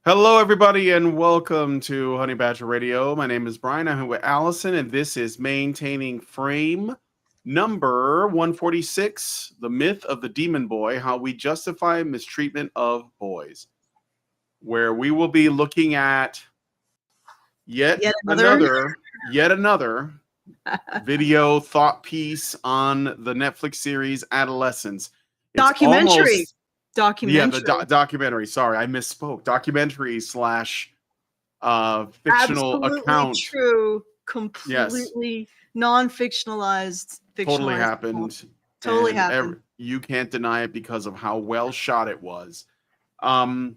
Hello, everybody, and welcome to Honey Badger Radio. My name is Brian. I'm here with Allison, and this is Maintaining Frame number 146, The Myth of the Demon Boy, How We Justify Mistreatment of Boys, where we will be looking at yet another video thought piece on the Netflix series Adolescence. It's documentary. Yeah, the documentary. Sorry, I misspoke. Documentary slash fictional Absolutely account. True. Completely non-fictionalized. Totally happened. Totally happened. You can't deny it because of how well shot it was. But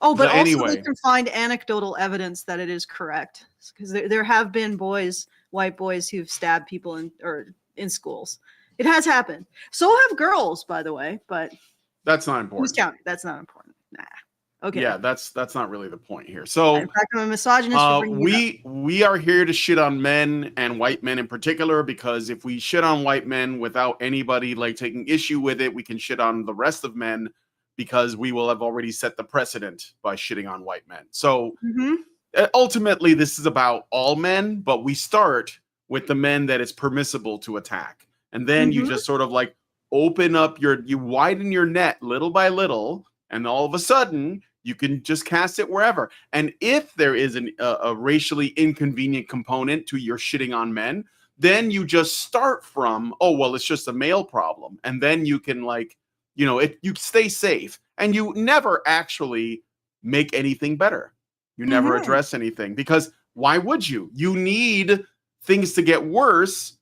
also anyway, they can find anecdotal evidence that it is correct, because there have been white boys who've stabbed people in schools. It has happened. So have girls, by the way, but that's not important. Who's counting? That's not important. Nah. Okay. Yeah, that's not really the point here. So, in fact, I'm a misogynist for bringing it up. We are here to shit on men, and white men in particular, because if we shit on white men without anybody like taking issue with it, we can shit on the rest of men because we will have already set the precedent by shitting on white men. So ultimately, this is about all men, but we start with the men that it's permissible to attack, and then you just sort of like open up you widen your net little by little, and all of a sudden you can just cast it wherever. And if there is a racially inconvenient component to your shitting on men, then you just start from, oh, well, it's just a male problem. And then you can you stay safe, and you never actually make anything better. You never address anything, because why would you? You need things to get worse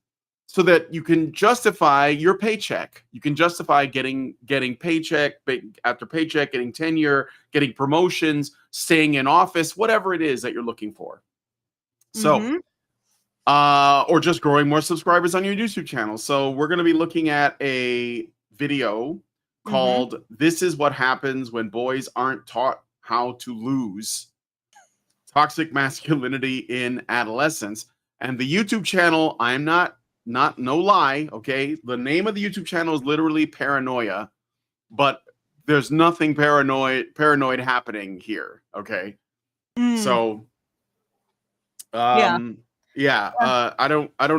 so that you can justify your paycheck. You can justify getting paycheck after paycheck, getting tenure, getting promotions, staying in office, whatever it is that you're looking for. So, or just growing more subscribers on your YouTube channel. So we're going to be looking at a video called "This is What Happens When Boys Aren't Taught How to Lose: Toxic Masculinity in Adolescence." And the YouTube channel, I'm not no lie, okay? The name of the YouTube channel is literally Paranoia, but there's nothing paranoid happening here, okay? So I don't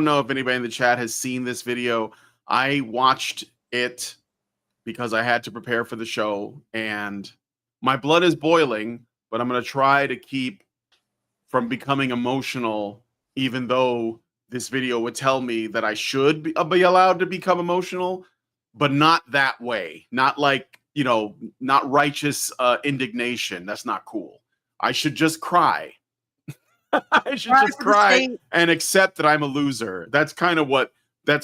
know if anybody in the chat has seen this video. I watched it because I had to prepare for the show, and my blood is boiling, but I'm going to try to keep from becoming emotional, even though this video would tell me that I should be allowed to become emotional, but not that way. Not like, not righteous indignation. That's not cool. I should just cry. I should just cry and accept that I'm a loser. That's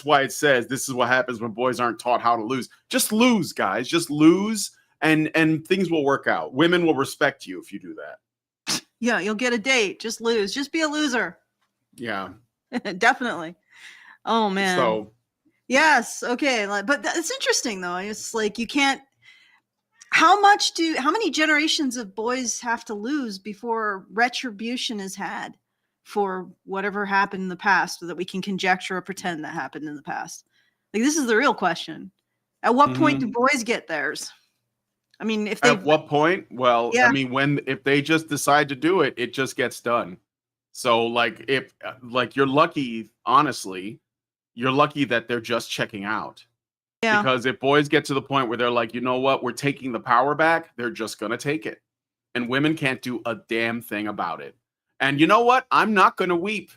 why it says this is what happens when boys aren't taught how to lose. Just lose, guys. Just lose, and things will work out. Women will respect you if you do that. Yeah, you'll get a date. Just lose. Just be a loser. Yeah. Definitely. Oh man. So yes, okay, but it's interesting though. It's like you can't. How many generations of boys have to lose before retribution is had for whatever happened in the past, so that we can conjecture or pretend that happened in the past? Like, this is the real question. At what point do boys get theirs? I mean, at what point? Well, yeah. I mean, if they just decide to do it, it just gets done. So if you're lucky, honestly, you're lucky that they're just checking out. Yeah. Because if boys get to the point where they're like, you know what, we're taking the power back, they're just going to take it. And women can't do a damn thing about it. And you know what? I'm not going to weep.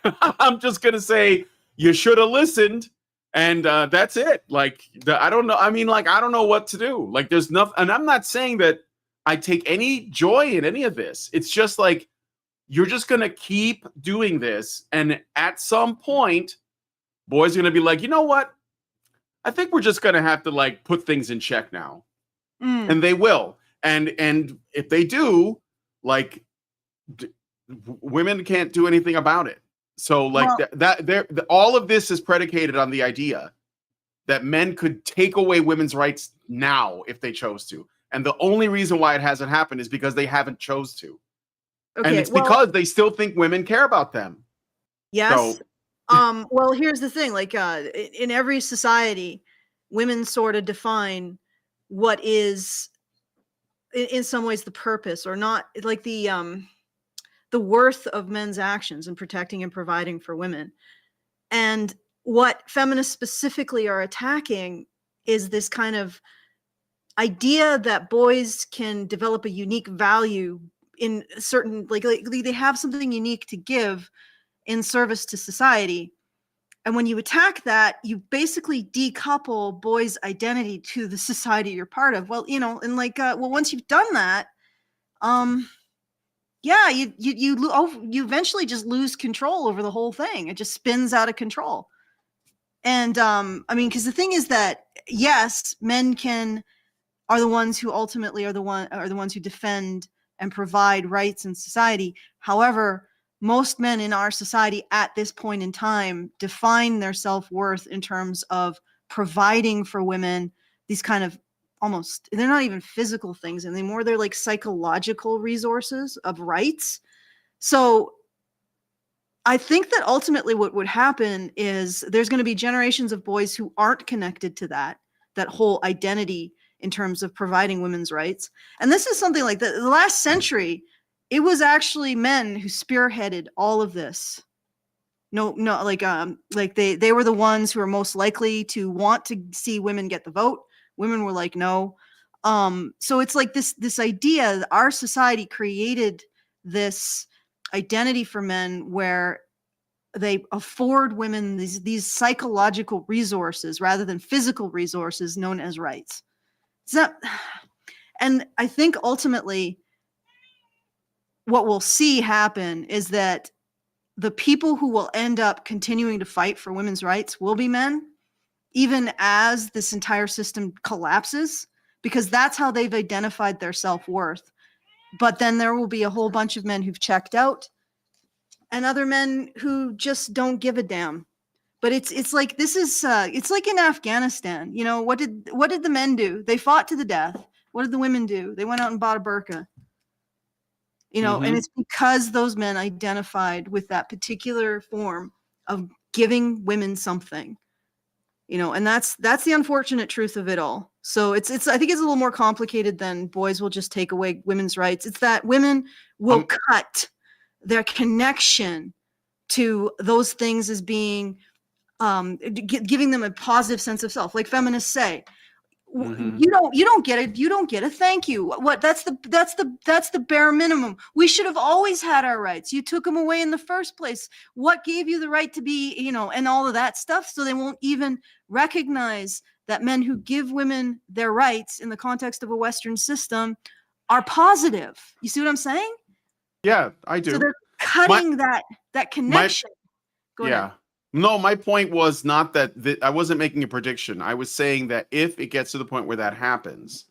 I'm just going to say, you should have listened. And that's it. I don't know. I mean, I don't know what to do. There's nothing. And I'm not saying that I take any joy in any of this. It's just you're just going to keep doing this. And at some point, boys are going to be like, you know what? I think we're just going to have to put things in check now. And they will. And if they do, women can't do anything about it. So all of this is predicated on the idea that men could take away women's rights now if they chose to. And the only reason why it hasn't happened is because they haven't chose to. Okay, and it's because they still think women care about them. Yes. So, well, here's the thing. In every society, women sort of define what is in some ways the purpose, or not like the worth of men's actions in protecting and providing for women. And what feminists specifically are attacking is this kind of idea that boys can develop a unique value in certain, like they have something unique to give in service to society. And when you attack that, you basically decouple boys' identity to the society you're part of. Well, and well, once you've done that, yeah, you eventually just lose control over the whole thing. It just spins out of control. And I mean, because the thing is that yes, men are the ones who ultimately are the ones who defend and provide rights in society. However, most men in our society at this point in time define their self-worth in terms of providing for women these kind of almost, they're not even physical things anymore. They're like psychological resources of rights. So I think that ultimately what would happen is there's going to be generations of boys who aren't connected to that whole identity in terms of providing women's rights. And this is something like the last century, it was actually men who spearheaded all of this. No, like they were the ones who are most likely to want to see women get the vote. Women were like, no. So it's like this idea that our society created this identity for men where they afford women these psychological resources rather than physical resources known as rights. And I think ultimately what we'll see happen is that the people who will end up continuing to fight for women's rights will be men, even as this entire system collapses, because that's how they've identified their self-worth. But then there will be a whole bunch of men who've checked out and other men who just don't give a damn. But it's like, this is it's like in Afghanistan. What did the men do? They fought to the death. What did the women do? They went out and bought a burqa. And it's because those men identified with that particular form of giving women something. And that's the unfortunate truth of it all. So it's I think it's a little more complicated than boys will just take away women's rights. It's that women will cut their connection to those things as being giving them a positive sense of self. Like feminists say, you don't get it. You don't get a thank you. What? That's the bare minimum. We should have always had our rights. You took them away in the first place. What gave you the right to be, and all of that stuff? So they won't even recognize that men who give women their rights in the context of a Western system are positive. You see what I'm saying? Yeah, I do. So they're cutting that connection. Go ahead. No, my point was not that I wasn't making a prediction. I was saying that if it gets to the point where that happens,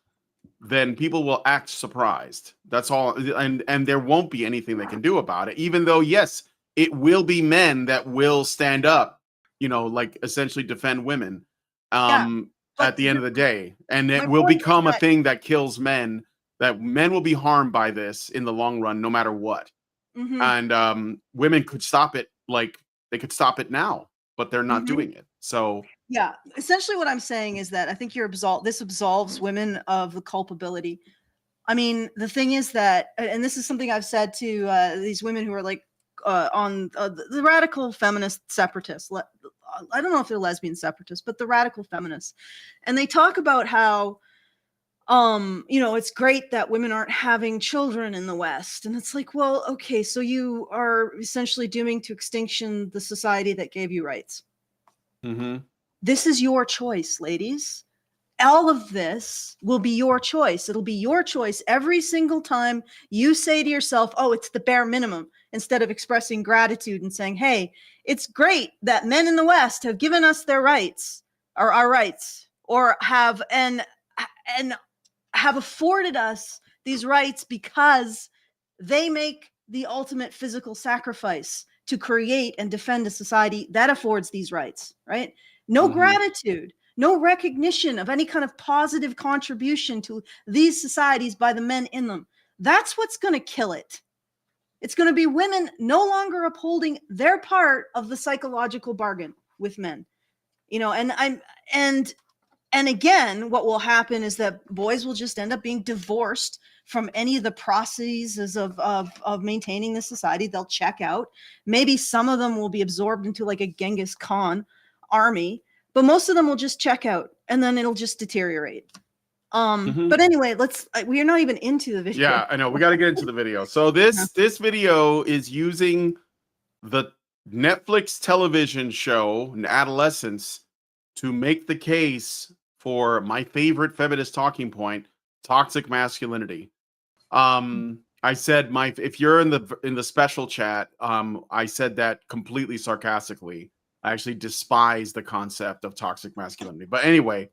then people will act surprised. That's all. And there won't be anything they can do about it, even though, yes, it will be men that will stand up, like essentially defend women at the end of the day. And it will become a thing that kills men, that men will be harmed by this in the long run, no matter what. And women could stop it, like they could stop it now, but they're not doing it. So yeah, essentially what I'm saying is that I think this absolves women of the culpability. I mean, the thing is that, and this is something I've said to these women who are like on the radical feminist separatists. I don't know if they're lesbian separatists, but the radical feminists. And they talk about how it's great that women aren't having children in the West. And it's like, well, okay, so you are essentially dooming to extinction the society that gave you rights. This is your choice, ladies. All of this will be your choice. It'll be your choice every single time you say to yourself, oh, it's the bare minimum, instead of expressing gratitude and saying, hey, it's great that men in the West have given us their rights, or our rights, or have afforded us these rights because they make the ultimate physical sacrifice to create and defend a society that affords these rights, right? No gratitude, no recognition of any kind of positive contribution to these societies by the men in them. That's what's going to kill it. It's going to be women no longer upholding their part of the psychological bargain with men, and And again, what will happen is that boys will just end up being divorced from any of the processes of maintaining the society. They'll check out. Maybe some of them will be absorbed into like a Genghis Khan army, but most of them will just check out, and then it'll just deteriorate. But anyway, we are not even into the video. Yeah, I know. We got to get into the video. So this video is using the Netflix television show Adolescence to make the case for my favorite feminist talking point, toxic masculinity. I said if you're in the special chat, I said that completely sarcastically. I actually despise the concept of toxic masculinity. But anyway,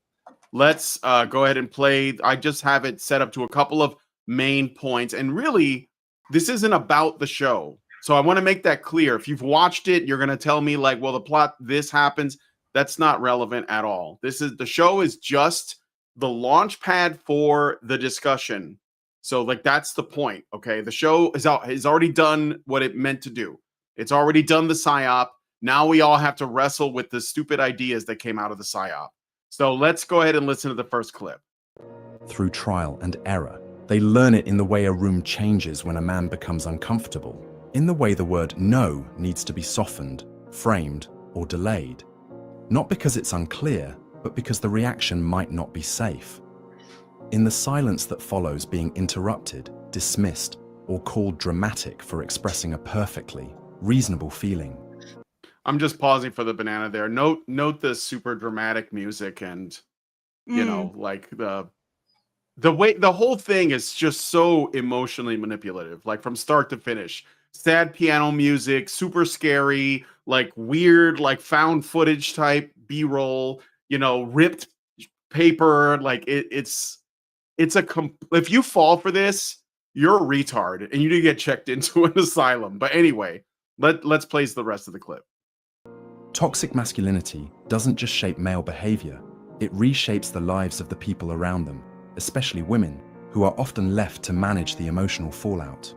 let's go ahead and play. I just have it set up to a couple of main points. And really, this isn't about the show. So I want to make that clear. If you've watched it, you're going to tell me like, well, the plot, this happens. That's not relevant at all. The show is just the launch pad for the discussion. So like, that's the point. Okay. The show is already done what it meant to do. It's already done the psyop. Now we all have to wrestle with the stupid ideas that came out of the psyop. So let's go ahead and listen to the first clip. Through trial and error, they learn it in the way a room changes when a man becomes uncomfortable, in the way the word no needs to be softened, framed, or delayed. Not because it's unclear, but because the reaction might not be safe. In the silence that follows being interrupted, dismissed, or called dramatic for expressing a perfectly reasonable feeling. I'm just pausing for the banana there. Note the super dramatic music and, you know, like the way the whole thing is just so emotionally manipulative, like from start to finish. Sad piano music, super scary, like weird, like found footage type B-roll, you know, ripped paper. Like if you fall for this, you're a retard and you need to get checked into an asylum. But anyway, let's play the rest of the clip. Toxic masculinity doesn't just shape male behavior, it reshapes the lives of the people around them, especially women, who are often left to manage the emotional fallout.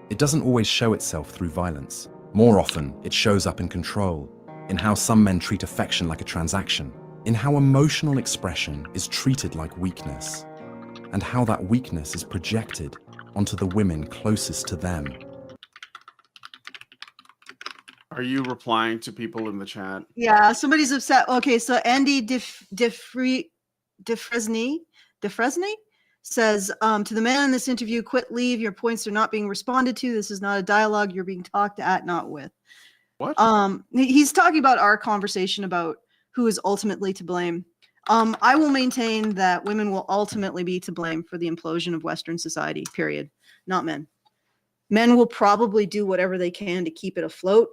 It doesn't always show itself through violence. More often, it shows up in control, in how some men treat affection like a transaction, in how emotional expression is treated like weakness, and how that weakness is projected onto the women closest to them. Are you replying to people in the chat? Yeah, somebody's upset. Okay, so Andy DeFresney says, to the man in this interview, quit, leave. Your points are not being responded to. This is not a dialogue. You're being talked at, not with. What? He's talking about our conversation about who is ultimately to blame. I will maintain that women will ultimately be to blame for the implosion of Western society, period, not men. Men will probably do whatever they can to keep it afloat.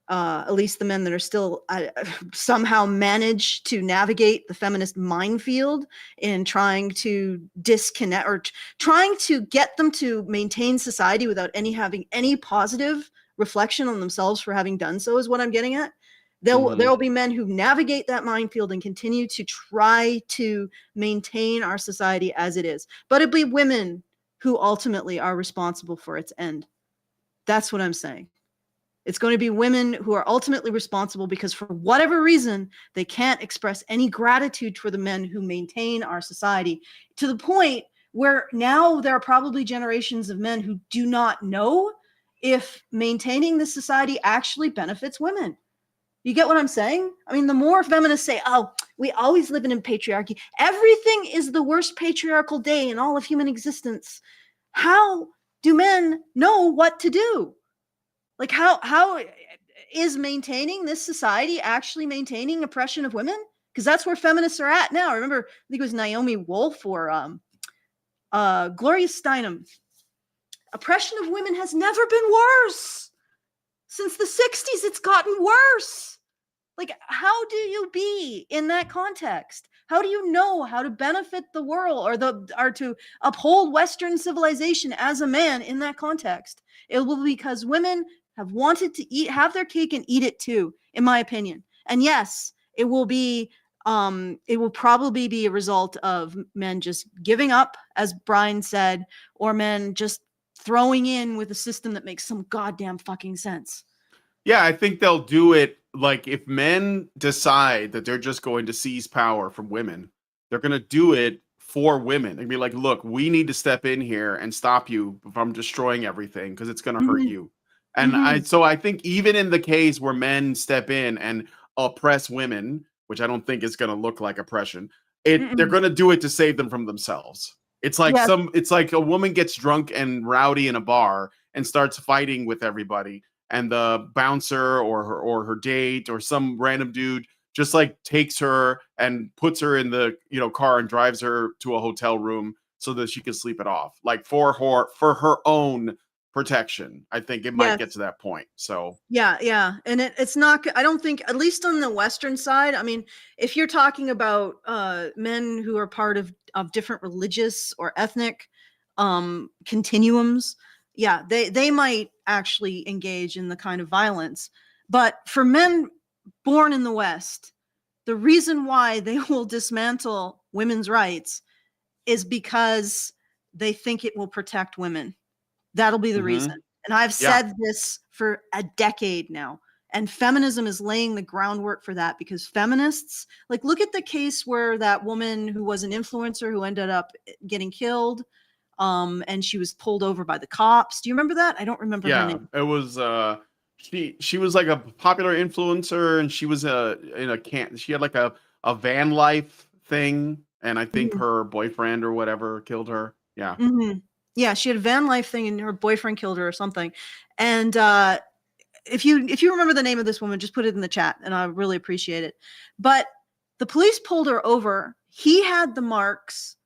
At least the men that are still somehow manage to navigate the feminist minefield in trying to disconnect or trying to get them to maintain society without having any positive reflection on themselves for having done so is what I'm getting at. There will be men who navigate that minefield and continue to try to maintain our society as it is. But it'll be women who ultimately are responsible for its end. That's what I'm saying. It's going to be women who are ultimately responsible because for whatever reason, they can't express any gratitude for the men who maintain our society, to the point where now there are probably generations of men who do not know if maintaining the society actually benefits women. You get what I'm saying? I mean, the more feminists say, oh, we always live in patriarchy. Everything is the worst patriarchal day in all of human existence. How do men know what to do? Like, how is maintaining this society actually maintaining oppression of women? Because that's where feminists are at now. I remember, I think it was Naomi Wolf or Gloria Steinem. Oppression of women has never been worse. Since the 60s, it's gotten worse. Like, how do you be in that context? How do you know how to benefit the world or to uphold Western civilization as a man in that context? It will be because women have wanted to have their cake and eat it too, in my opinion. And yes, it will probably be a result of men just giving up, as Brian said, or men just throwing in with a system that makes some goddamn fucking sense. Yeah, I think they'll do it. Like, if men decide that they're just going to seize power from women, they're going to do it for women and be like, look, we need to step in here and stop you from destroying everything because it's going to hurt Mhm. you. And I think even in the case where men step in and oppress women, which I don't think is going to look like oppression, they're going to do it to save them from themselves. It's like Yes. it's like a woman gets drunk and rowdy in a bar and starts fighting with everybody, and the bouncer or her date or some random dude just like takes her and puts her in the car and drives her to a hotel room so that she can sleep it off, like for her own protection. I think it might get Yes. to that point. So Yeah. And it's not, I don't think, at least on the Western side, I mean, if you're talking about men who are part of different religious or ethnic continuums, yeah, they might actually engage in the kind of violence. But for men born in the West, the reason why they will dismantle women's rights is because they think it will protect women. That'll be the reason. And I've yeah, said this for a decade now. And feminism is laying the groundwork for that, because feminists, like, look at the case where that woman who was an influencer who ended up getting killed, and she was pulled over by the cops. Do you remember that? I don't remember her name. it was she was like a popular influencer, and she was in a camp. She had like a van life thing, and I think Mhm. her boyfriend or whatever killed her. Yeah. Mhm. Yeah, she had a van life thing and her boyfriend killed her or something. And if you remember the name of this woman, just put it in the chat and I really appreciate it. But the police pulled her over. He had the marks.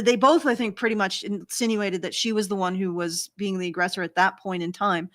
They both, I think, pretty much insinuated that she was the one who was being the aggressor at that point in time.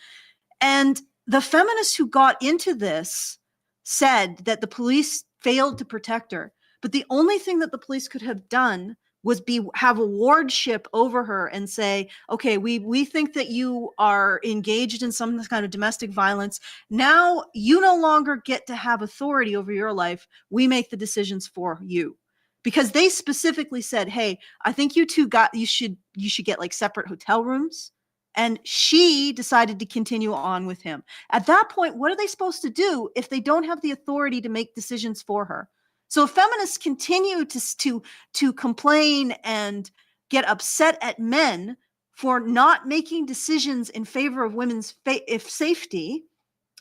And the feminists who got into this said that the police failed to protect her. But the only thing that the police could have done was have a wardship over her and say, okay, we think that you are engaged in some kind of domestic violence. Now you no longer get to have authority over your life. We make the decisions for you. Because they specifically said, hey, I think you two you should get like separate hotel rooms. And she decided to continue on with him. At that point, what are they supposed to do if they don't have the authority to make decisions for her? So feminists continue to complain and get upset at men for not making decisions in favor of women's safety,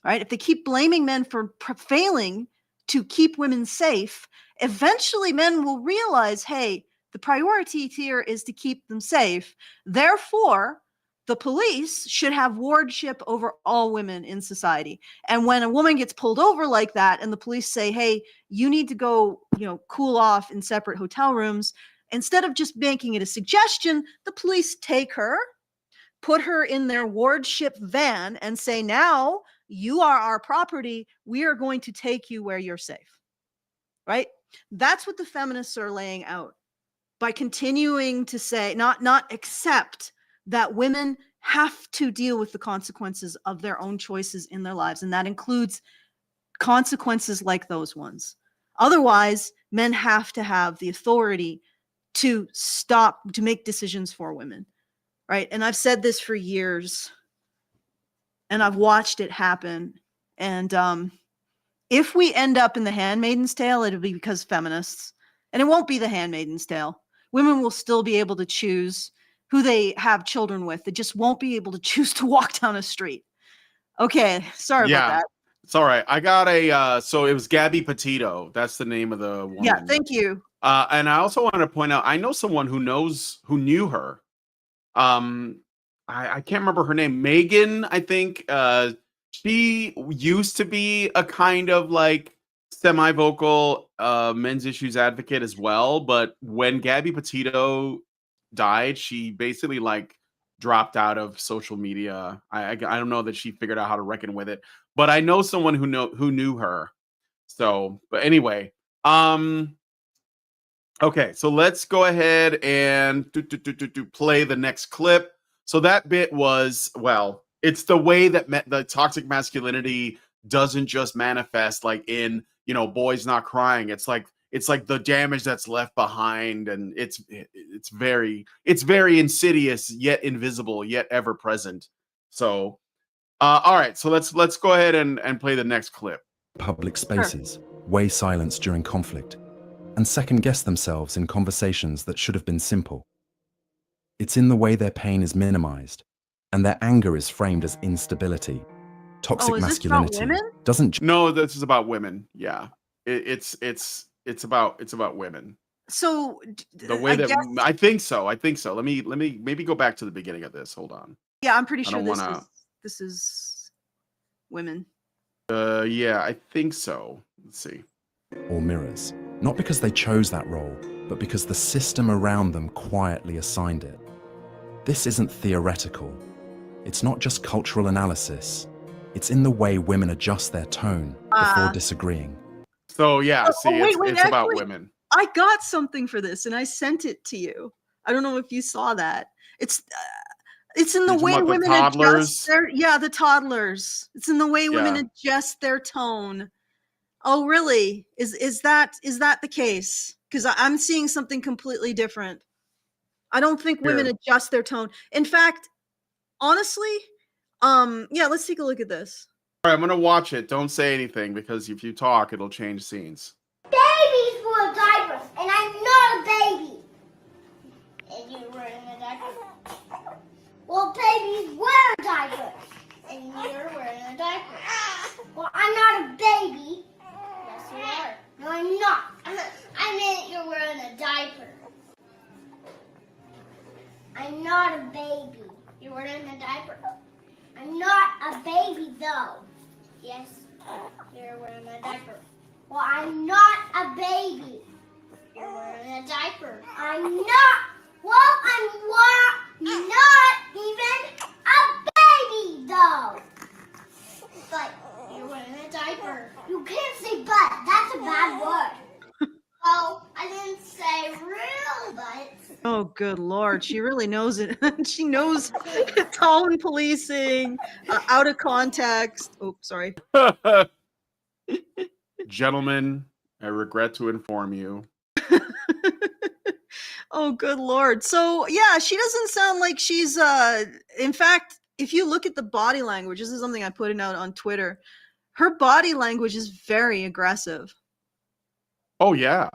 right? If they keep blaming men for failing to keep women safe, eventually men will realize, hey, the priority here is to keep them safe. Therefore, the police should have wardship over all women in society. And when a woman gets pulled over like that and the police say, hey, you need to go, cool off in separate hotel rooms, instead of just making it a suggestion, the police take her, put her in their wardship van and say, now you are our property. We are going to take you where you're safe. Right? That's what the feminists are laying out by continuing to say, not accept that women have to deal with the consequences of their own choices in their lives. And that includes consequences like those ones. Otherwise, men have to have the authority to make decisions for women. Right. And I've said this for years and I've watched it happen. And if we end up in the Handmaid's Tale, it'll be because feminists, and it won't be the Handmaid's Tale. Women will still be able to choose who they have children with. They just won't be able to choose to walk down a street. Okay. Sorry about that. It's all right. I got so it was Gabby Petito. That's the name of the woman. Yeah. Thank you. And I also want to point out, I know someone who knew her. I can't remember her name. Megan, I think. She used to be a kind of like semi-vocal men's issues advocate as well. But when Gabby Petito died, she basically like dropped out of social media. I don't know that she figured out how to reckon with it, but I know someone who knew her. So, but anyway, okay, so let's go ahead and play the next clip. So that bit was, well, it's the way that the toxic masculinity doesn't just manifest like in, boys not crying. It's like the damage that's left behind, and it's very insidious yet invisible yet ever present. So all right, so let's go ahead and play the next clip. Public spaces, weigh silence during conflict. and second-guess themselves in conversations that should have been simple. It's in the way their pain is minimized, and their anger is framed as instability. Toxic is this about masculinity women? doesn't No, this is about women. Yeah, it's about women. So The way I that guess, I think so. I think so. Let me maybe go back to the beginning of this. Hold on. yeah, I'm pretty I sure don't wanna. this is women. Yeah, I think so. Let's see. or mirrors, not because they chose that role, but because the system around them quietly assigned it. This isn't theoretical. It's not just cultural analysis. It's in the way women adjust their tone before disagreeing. So yeah, see, wait, it's about actually, women. I got something for this, and I sent it to you. I don't know if you saw that. It's in the You're talking way about the women toddlers? adjust the toddlers. It's in the way women Yeah. adjust their tone. Oh, really? Is that the case? Because I'm seeing something completely different. I don't think women Here. adjust their tone. In fact, honestly, yeah, let's take a look at this. All right, I'm gonna watch it. Don't say anything because if you talk, it'll change scenes. Babies wear diapers, and I'm not a baby. And you're wearing a diaper. Well, babies wear diapers, and you're wearing a diaper. Well, I'm not a baby. Yes, you are. No, I'm not. I meant you're wearing a diaper. I'm not a baby. You're wearing a diaper. I'm not a baby, though. Yes, you're wearing a diaper. Well, I'm not a baby. You're wearing a diaper. I'm not. Well, I'm not even a baby, though. But you're wearing a diaper. You can't say but. That's a bad word. Oh, I didn't say real but. Oh, good Lord. She really knows it. She knows tone policing, out of context. Oh, sorry. Gentlemen, I regret to inform you. Oh, good Lord. So, yeah, she doesn't sound like she's, in fact, if you look at the body language, this is something I put out on Twitter. Her body language is very aggressive. Oh yeah.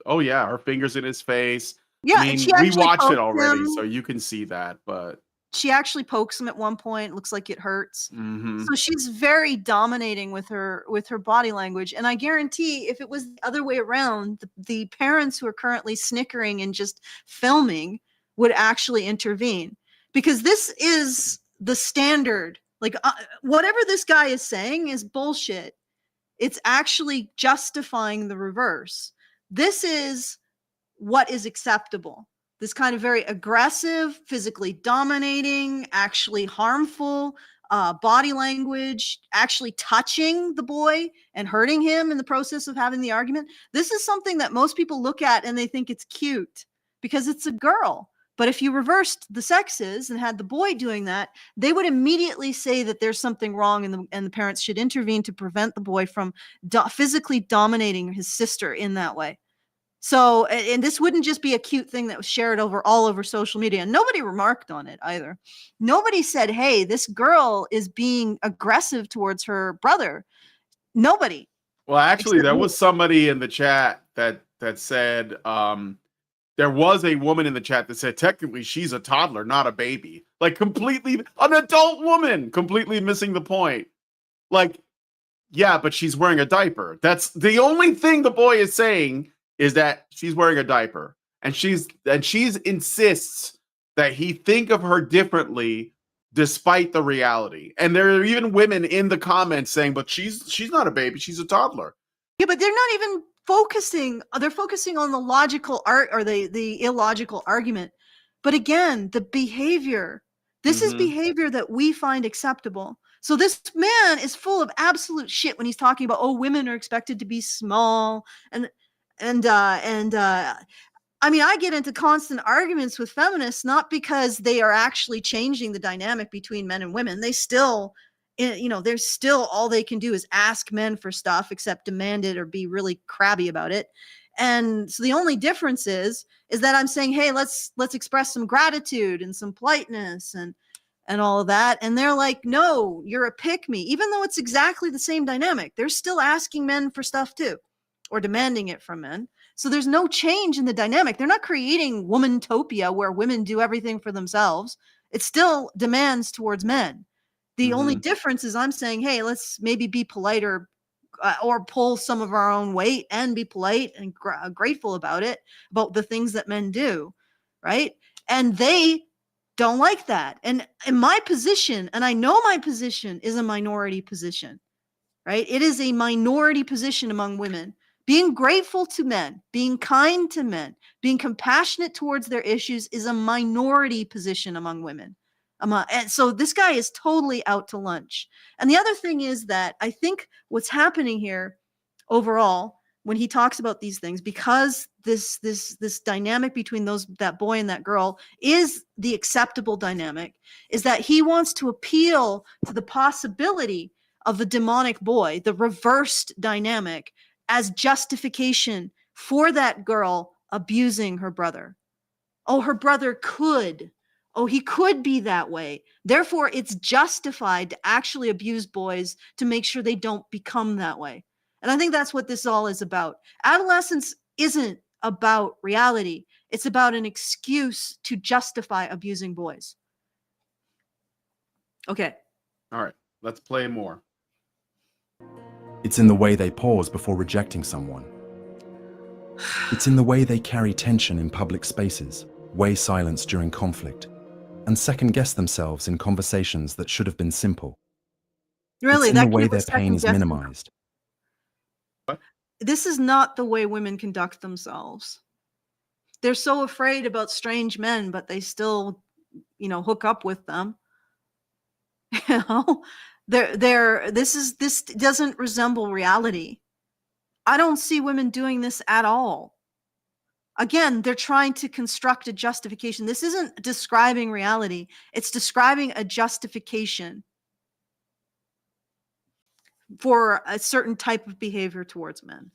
Oh yeah. Her fingers in his face. Yeah, I mean, and she we actually watched it pokes already, him. so you can see that. But She actually pokes him at one point. Looks like it hurts. mhm. So she's very dominating with her body language. And I guarantee if it was the other way around, the parents who are currently snickering and just filming would actually intervene, because this is the standard. Like whatever this guy is saying is bullshit. It's actually justifying the reverse. This is what is acceptable. This kind of very aggressive, physically dominating, actually harmful body language, actually touching the boy and hurting him in the process of having the argument. This is something that most people look at and they think it's cute because it's a girl. But if you reversed the sexes and had the boy doing that, they would immediately say that there's something wrong and the parents should intervene to prevent the boy from physically dominating his sister in that way. So, and this wouldn't just be a cute thing that was shared all over social media. And nobody remarked on it either. Nobody said, hey, this girl is being aggressive towards her brother. Nobody. Well, actually, Except there me. was somebody in the chat that said there was a woman in the chat that said technically she's a toddler, not a baby. Like completely an adult woman, completely missing the point. Like, yeah, but she's wearing a diaper. That's the only thing the boy is saying is that she's wearing a diaper. And she's insists that he think of her differently despite the reality. And there are even women in the comments saying, but she's not a baby, she's a toddler. Yeah, but they're not even focusing. They're focusing on the logical art or the illogical argument. But again, the behavior. This is behavior that we find acceptable. So this man is full of absolute shit when he's talking about, oh, women are expected to be small and I mean, I get into constant arguments with feminists, not because they are actually changing the dynamic between men and women. They still, there's still all they can do is ask men for stuff, except demand it or be really crabby about it. And so the only difference is that I'm saying, hey, let's express some gratitude and some politeness and all of that. And they're like, no, you're a pick me, even though it's exactly the same dynamic. They're still asking men for stuff too, or demanding it from men. So there's no change in the dynamic. They're not creating womantopia where women do everything for themselves. It still demands towards men. The only difference is I'm saying, hey, let's maybe be polite or pull some of our own weight and be polite and grateful about it, about the things that men do, right? And they don't like that. And in my position, and I know my position is a minority position, right? It is a minority position among women. Being grateful to men, being kind to men, being compassionate towards their issues is a minority position among women. And so this guy is totally out to lunch. And the other thing is that I think what's happening here overall, when he talks about these things, because this dynamic between that boy and that girl is the acceptable dynamic, is that he wants to appeal to the possibility of the demonic boy, the reversed dynamic, as justification for that girl abusing her brother. Oh, her brother could. Oh, he could be that way. Therefore, it's justified to actually abuse boys to make sure they don't become that way. And I think that's what this all is about. Adolescence isn't about reality. It's about an excuse to justify abusing boys. Okay. All right, let's play more. It's in the way they pause before rejecting someone. It's in the way they carry tension in public spaces, weigh silence during conflict, and second-guess themselves in conversations that should have been simple. Really, it's in that the way kid their was pain is second-guessing. minimized. This is not the way women conduct themselves. They're so afraid about strange men, but they still, hook up with them. This doesn't resemble reality. I don't see women doing this at all. Again, they're trying to construct a justification. This isn't describing reality. It's describing a justification for a certain type of behavior towards men.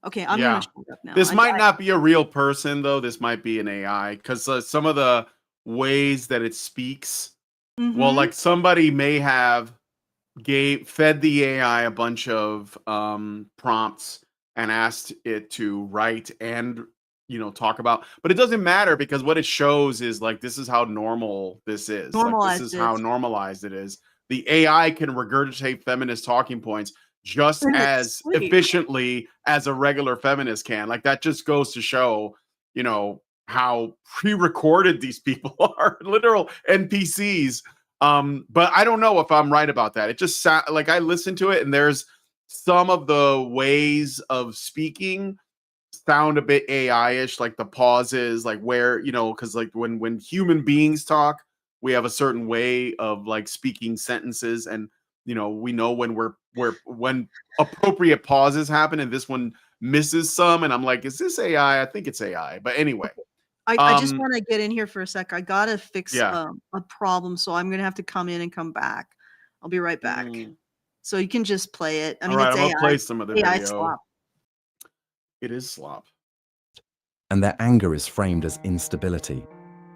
Okay, I'm going to shut up now. This might not be a real person, though. This might be an AI, because some of the ways that it speaks, well, like somebody may have fed the AI a bunch of prompts and asked it to write and talk about, but it doesn't matter, because what it shows is like, this is how normal this is. Normalized this is how normalized it is. The AI can regurgitate feminist talking points just as efficiently as a regular feminist can. Like, that just goes to show, how pre-recorded these people are, literal NPCs. But I don't know if I'm right about that. It just like, I listened to it, and there's some of the ways of speaking sound a bit AI-ish, like the pauses, like where, because like when human beings talk, we have a certain way of like speaking sentences, and we know when appropriate pauses happen, and this one misses some, and I'm like, is this AI? I think it's AI. But anyway, I just want to get in here for a sec. I gotta fix a problem, so I'm gonna have to come in and come back. I'll be right back. So you can just play it. I mean, all right, it's I'm AI. gonna play some of the AI video. slop. It is slop. And their anger is framed as instability.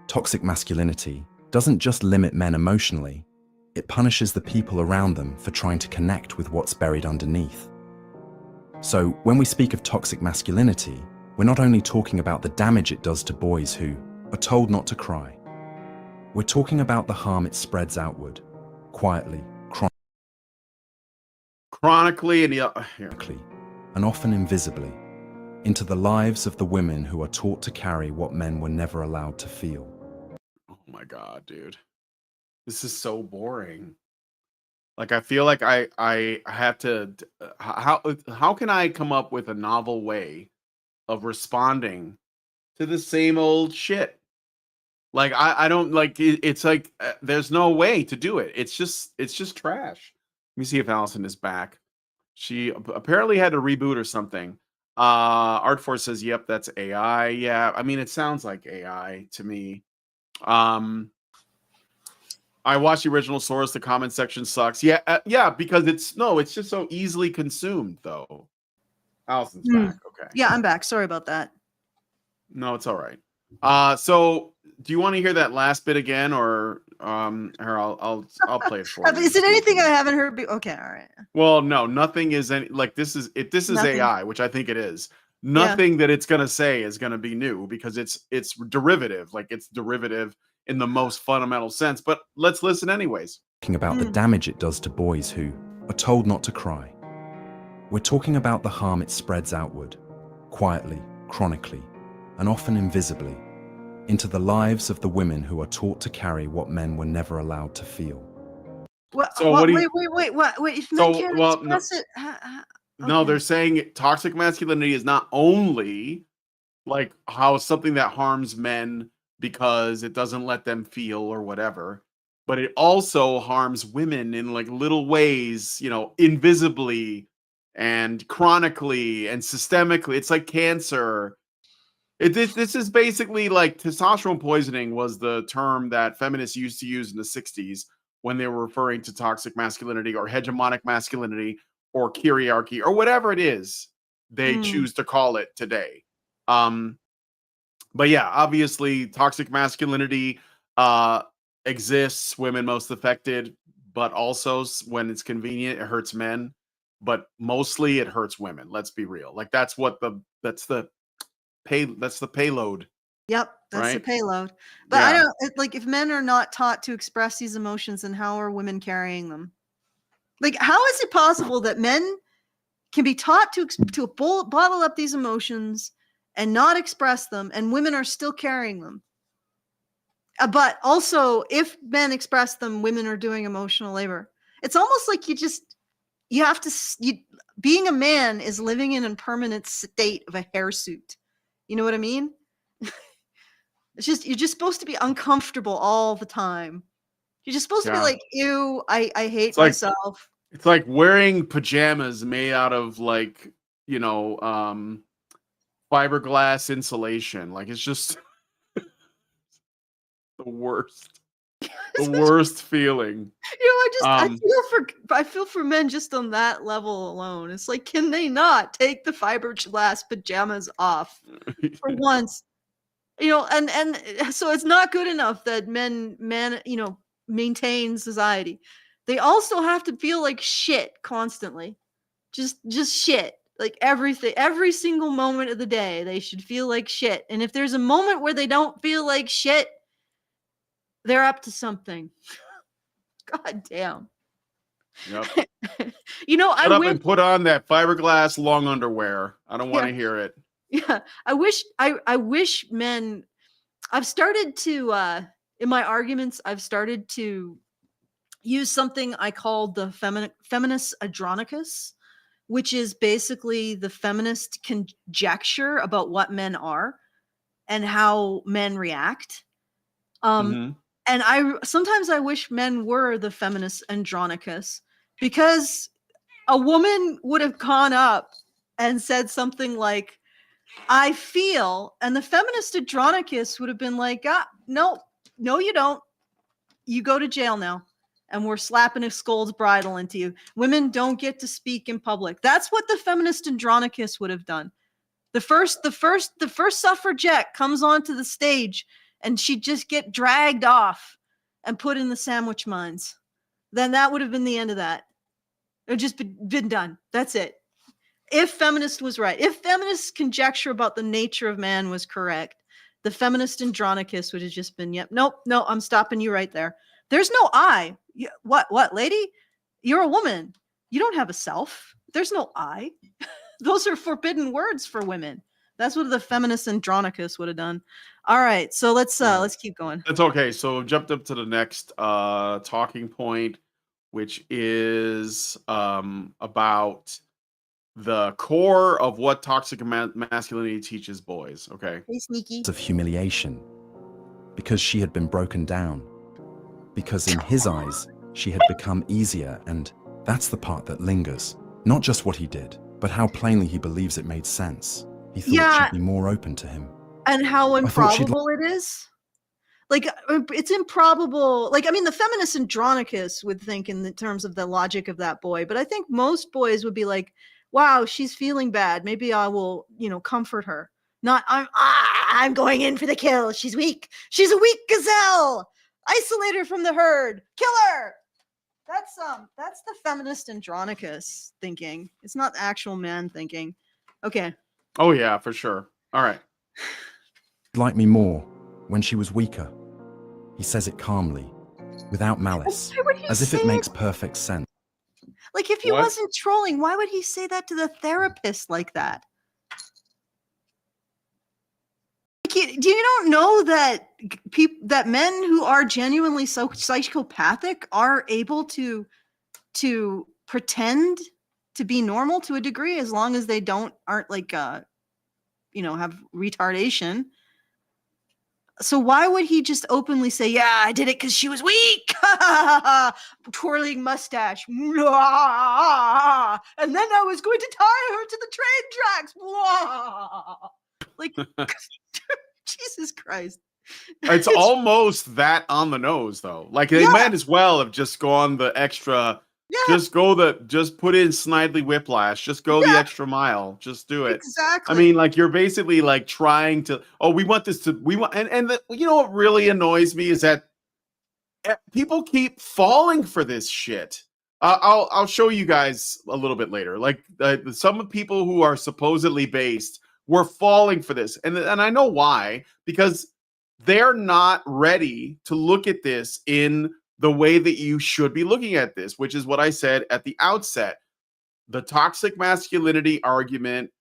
Toxic masculinity doesn't just limit men emotionally, it punishes the people around them for trying to connect with what's buried underneath. So when we speak of toxic masculinity, we're not only talking about the damage it does to boys who are told not to cry. We're talking about the harm it spreads outward, quietly, chronically, and often invisibly, into the lives of the women who are taught to carry what men were never allowed to feel. Oh my God, dude. This is so boring. Like, I feel like I have to, how can I come up with a novel way of responding to the same old shit? Like, I don't like it, it's like there's no way to do it. It's just trash. Let me see if Allison is back. She apparently had to reboot or something. Artforce says, "Yep, that's AI." Yeah, I mean, it sounds like AI to me. I watched the original source. The comment section sucks. Yeah, yeah, because it's just so easily consumed, though. Allison's back. Okay. Yeah, I'm back. Sorry about that. No, it's all right. So do you want to hear that last bit again, or here, I'll play it for you. Is it anything I haven't heard? Okay, all right. Well, no, nothing is any like this is Nothing. AI, which I think it is. nothing that it's going to say is going to be new because it's derivative, like it's derivative in the most fundamental sense. But let's listen anyways. Talking about the damage it does to boys who are told not to cry. We're talking about the harm it spreads outward, quietly, chronically, and often invisibly, into the lives of the women who are taught to carry what men were never allowed to feel. What, So what, what do you- wait, if men So, can't well, no. express it, No, okay. they're saying toxic masculinity is not only like how something that harms men because it doesn't let them feel or whatever, but it also harms women in like little ways, you know, invisibly and chronically and systemically. It's like cancer. This is basically like testosterone poisoning was the term that feminists used to use in the 60s when they were referring to toxic masculinity or hegemonic masculinity or kyriarchy or whatever it is they choose to call it today. But yeah, obviously toxic masculinity exists, women most affected, but also when it's convenient, it hurts men, but mostly it hurts women. Let's be real. Like that's the payload, Yep, that's the right? payload. But I Yeah. don't like if men are not taught to express these emotions, then how are women carrying them? Like, how is it possible that men can be taught to bottle up these emotions and not express them, and women are still carrying them? But also, if men express them, women are doing emotional labor. It's almost like you have to. Being a man is living in a permanent state of a hirsute. You know what I mean? It's just you're just supposed to be uncomfortable all the time. You're just supposed to be Yeah. like, ew, I hate It's like myself. it's like wearing pajamas made out of like, fiberglass insulation. Like it's just the worst. The worst feeling. Um I feel for men just on that level alone. It's like, can they not take the fiberglass pajamas off for once? And so it's not good enough that men maintain society. They also have to feel like shit constantly. Just shit. Like everything, every single moment of the day, they should feel like shit. And if there's a moment where they don't feel like shit, they're up to something. God damn. Yep. I Shut up wish, and put on that fiberglass long underwear. I don't want yeah, to hear it. yeah. I wish men. I've started to in my arguments. I've started to use something I called the feminist adronicus, which is basically the feminist conjecture about what men are and how men react. Mhm. And sometimes I wish men were the feminist andronicus, because a woman would have gone up and said something like, I feel, and the feminist andronicus would have been like, no, you don't. You go to jail now. And we're slapping a scold's bridle into you. Women don't get to speak in public. That's what the feminist andronicus would have done. The first suffragette comes onto the stage and she'd just get dragged off and put in the sandwich mines. Then that would have been the end of that. It would just been done. That's it. If feminist was right, if feminist conjecture about the nature of man was correct, the feminist andronicus would have just been, yep, nope, no, I'm stopping you right there. There's no I. What, lady? You're a woman. You don't have a self. There's no I. Those are forbidden words for women. That's what the feminist andronicus would have done. All right, so let's keep going. That's okay. So jumped up to the next talking point, which is about the core of what toxic masculinity teaches boys. Okay. Hey, sneaky. Of humiliation, because she had been broken down, because in his eyes, she had become easier, and that's the part that lingers. Not just what he did, but how plainly he believes it made sense. He thought she'd be more open to him. And how improbable it is. Like, it's improbable. Like, I mean, the feminist andronicus would think in the terms of the logic of that boy, but I think most boys would be like, wow, she's feeling bad. Maybe I will, comfort her. Not, I'm going in for the kill. She's weak. She's a weak gazelle. Isolate her from the herd. Kill her. That's the feminist andronicus thinking. It's not actual man thinking. Okay. Oh yeah, for sure. All right. Like me more when she was weaker. He says it calmly, without malice, Why would he as if say it it? makes perfect sense. Like, if he What? wasn't trolling, why would he say that to the therapist like that? Like, do you don't know that that men who are genuinely so psychopathic are able to pretend to be normal to a degree, as long as they aren't like have retardation. So why would he just openly say, "Yeah, I did it because she was weak," twirling mustache, and then I was going to tie her to the train tracks, like Jesus Christ. It's almost that on the nose, though. Like they Yeah. might as well have just gone the extra. Yeah, Just put in Snidely Whiplash. Just go the extra mile. Just do it. exactly. I mean, like you're basically like trying to. Oh, we want this to. We want, you know what really annoys me is that people keep falling for this shit. I'll show you guys a little bit later. Like some people who are supposedly based were falling for this, and I know why, because they're not ready to look at this in the way that you should be looking at this, which is what I said at the outset. The toxic masculinity argument,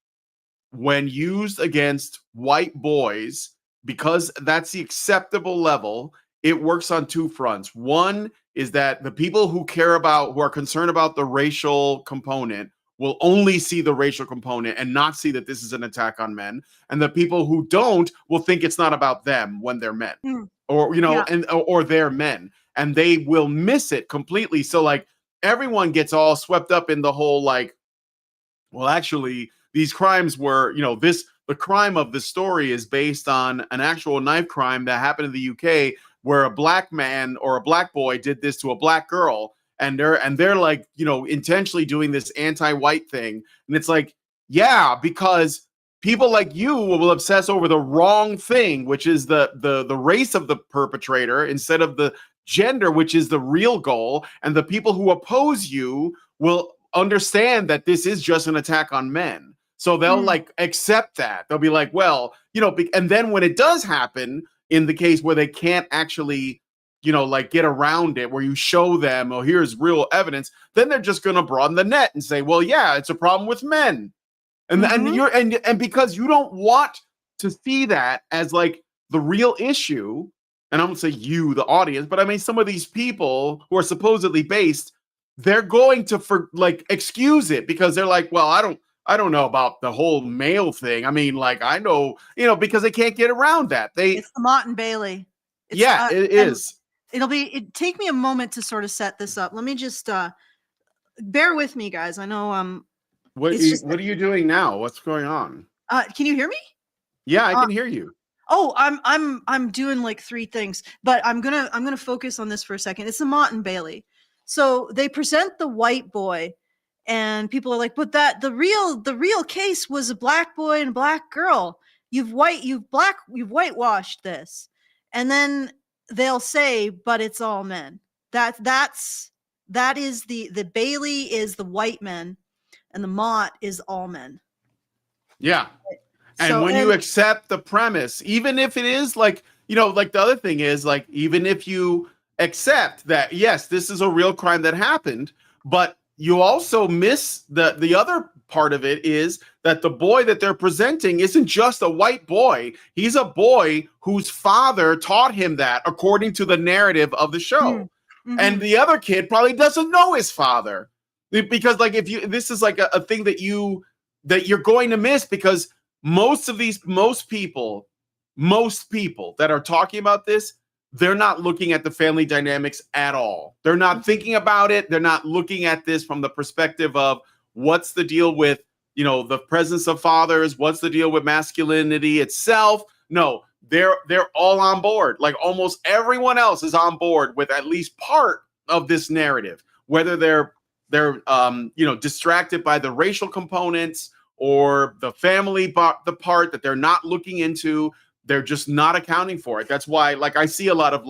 when used against white boys, because that's the acceptable level, it works on two fronts. One is that the people who are concerned about the racial component will only see the racial component and not see that this is an attack on men. And the people who don't will think it's not about them when they're men, or, or they're men, and they will miss it completely. So like everyone gets all swept up in the whole, like, well, actually, these crimes were, the crime of the story is based on an actual knife crime that happened in the UK, where a black man or a black boy did this to a black girl, and they're like, intentionally doing this anti-white thing. And it's like, yeah, because people like you will obsess over the wrong thing, which is the race of the perpetrator instead of the gender, which is the real goal. And the people who oppose you will understand that this is just an attack on men. So they'll like accept that. They'll be like, well, and then when it does happen, in the case where they can't actually, like get around it, where you show them, oh, here's real evidence, then they're just going to broaden the net and say, well, yeah, it's a problem with men. And and because you don't want to see that as like the real issue, and I'm going to say you, the audience, but I mean, some of these people who are supposedly based, they're going to excuse it because they're like, well, I don't know about the whole male thing. I mean, like, I know, because they can't get around that. It's the Mott and Bailey. It is. It'd take me a moment to sort of set this up. Let me just bear with me, guys. I know what are you doing now? What's going on? Can you hear me? Yeah, I can hear you. Oh, I'm doing like three things, but I'm gonna focus on this for a second. It's the Mott and Bailey. So they present the white boy, and people are like, but the real case was a black boy and a black girl. You've whitewashed this. And then they'll say, but it's all men. That is the Bailey is the white men, and the Mott is all men. Yeah. And when you accept the premise, even if it is like, like the other thing is, like, even if you accept that, yes, this is a real crime that happened, but you also miss the other part of it is that the boy that they're presenting isn't just a white boy. He's a boy whose father taught him that, according to the narrative of the show. Mm-hmm. And the other kid probably doesn't know his father, because like this is like a thing that you're going to miss, because most people that are talking about this, they're not looking at the family dynamics at all. They're not thinking about it. They're not looking at this from the perspective of what's the deal with, the presence of fathers, what's the deal with masculinity itself. No, they're all on board. Like almost everyone else is on board with at least part of this narrative, whether they're distracted by the racial components or the family, the part that they're not looking into. They're just not accounting for it. That's why, like, I see a lot of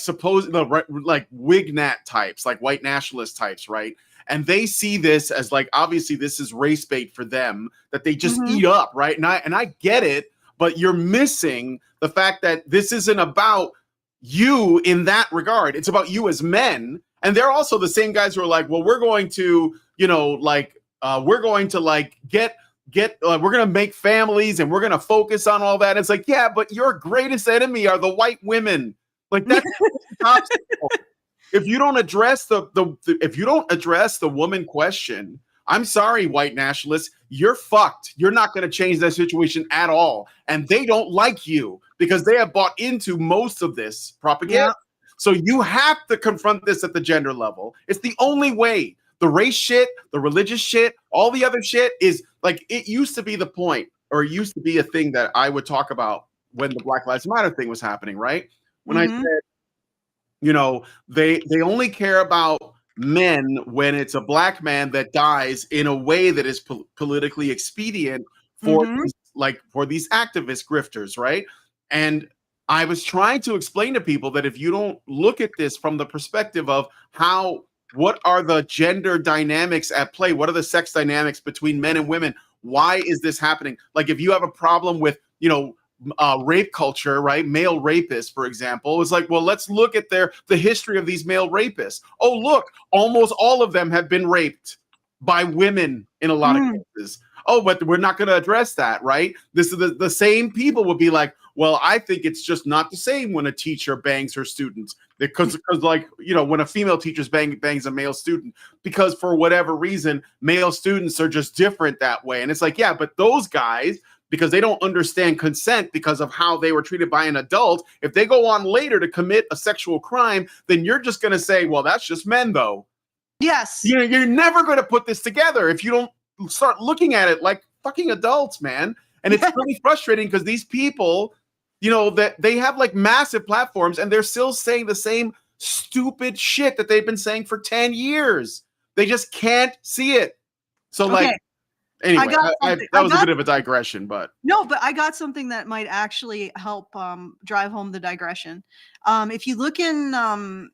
supposed like Wignat types, like white nationalist types, right? and they see this as like, obviously this is race bait for them that they just Mhm. eat up, right? And I get it, but you're missing the fact that this isn't about you in that regard. It's about you as men. And they're also the same guys who are like, well, we're going to, we're going to like get we're going to make families and we're going to focus on all that. It's like, yeah, but your greatest enemy are the white women. Like that's if you don't address if you don't address the woman question, I'm sorry, white nationalists, you're fucked. You're not going to change that situation at all. And they don't like you because they have bought into most of this propaganda. Yeah. So you have to confront this at the gender level. It's the only way. The race shit, the religious shit, all the other shit is like, it used to be the point, or it used to be a thing that I would talk about when the Black Lives Matter thing was happening, right? When I said, they only care about men when it's a black man that dies in a way that is politically expedient for for these activist grifters, right? And I was trying to explain to people that if you don't look at this from the perspective of what are the gender dynamics at play? What are the sex dynamics between men and women? Why is this happening? Like if you have a problem with, rape culture, right? Male rapists, for example, it's like, well, let's look at the history of these male rapists. Oh, look, almost all of them have been raped by women in a lot of cases. Oh, but we're not going to address that, right? This is the same people would be like, well, I think it's just not the same when a teacher bangs her students because like, when a female teacher bangs a male student, because for whatever reason, male students are just different that way. And it's like, yeah, but those guys, because they don't understand consent because of how they were treated by an adult, if they go on later to commit a sexual crime, then you're just going to say, well, that's just men though. Yes. You're never going to put this together if you don't start looking at it like fucking adults, man. And it's really frustrating because these people, that they have like massive platforms and they're still saying the same stupid shit that they've been saying for 10 years. They just can't see it. So anyway, that was a bit of a digression, but no, but I got something that might actually help drive home the digression. If you look in the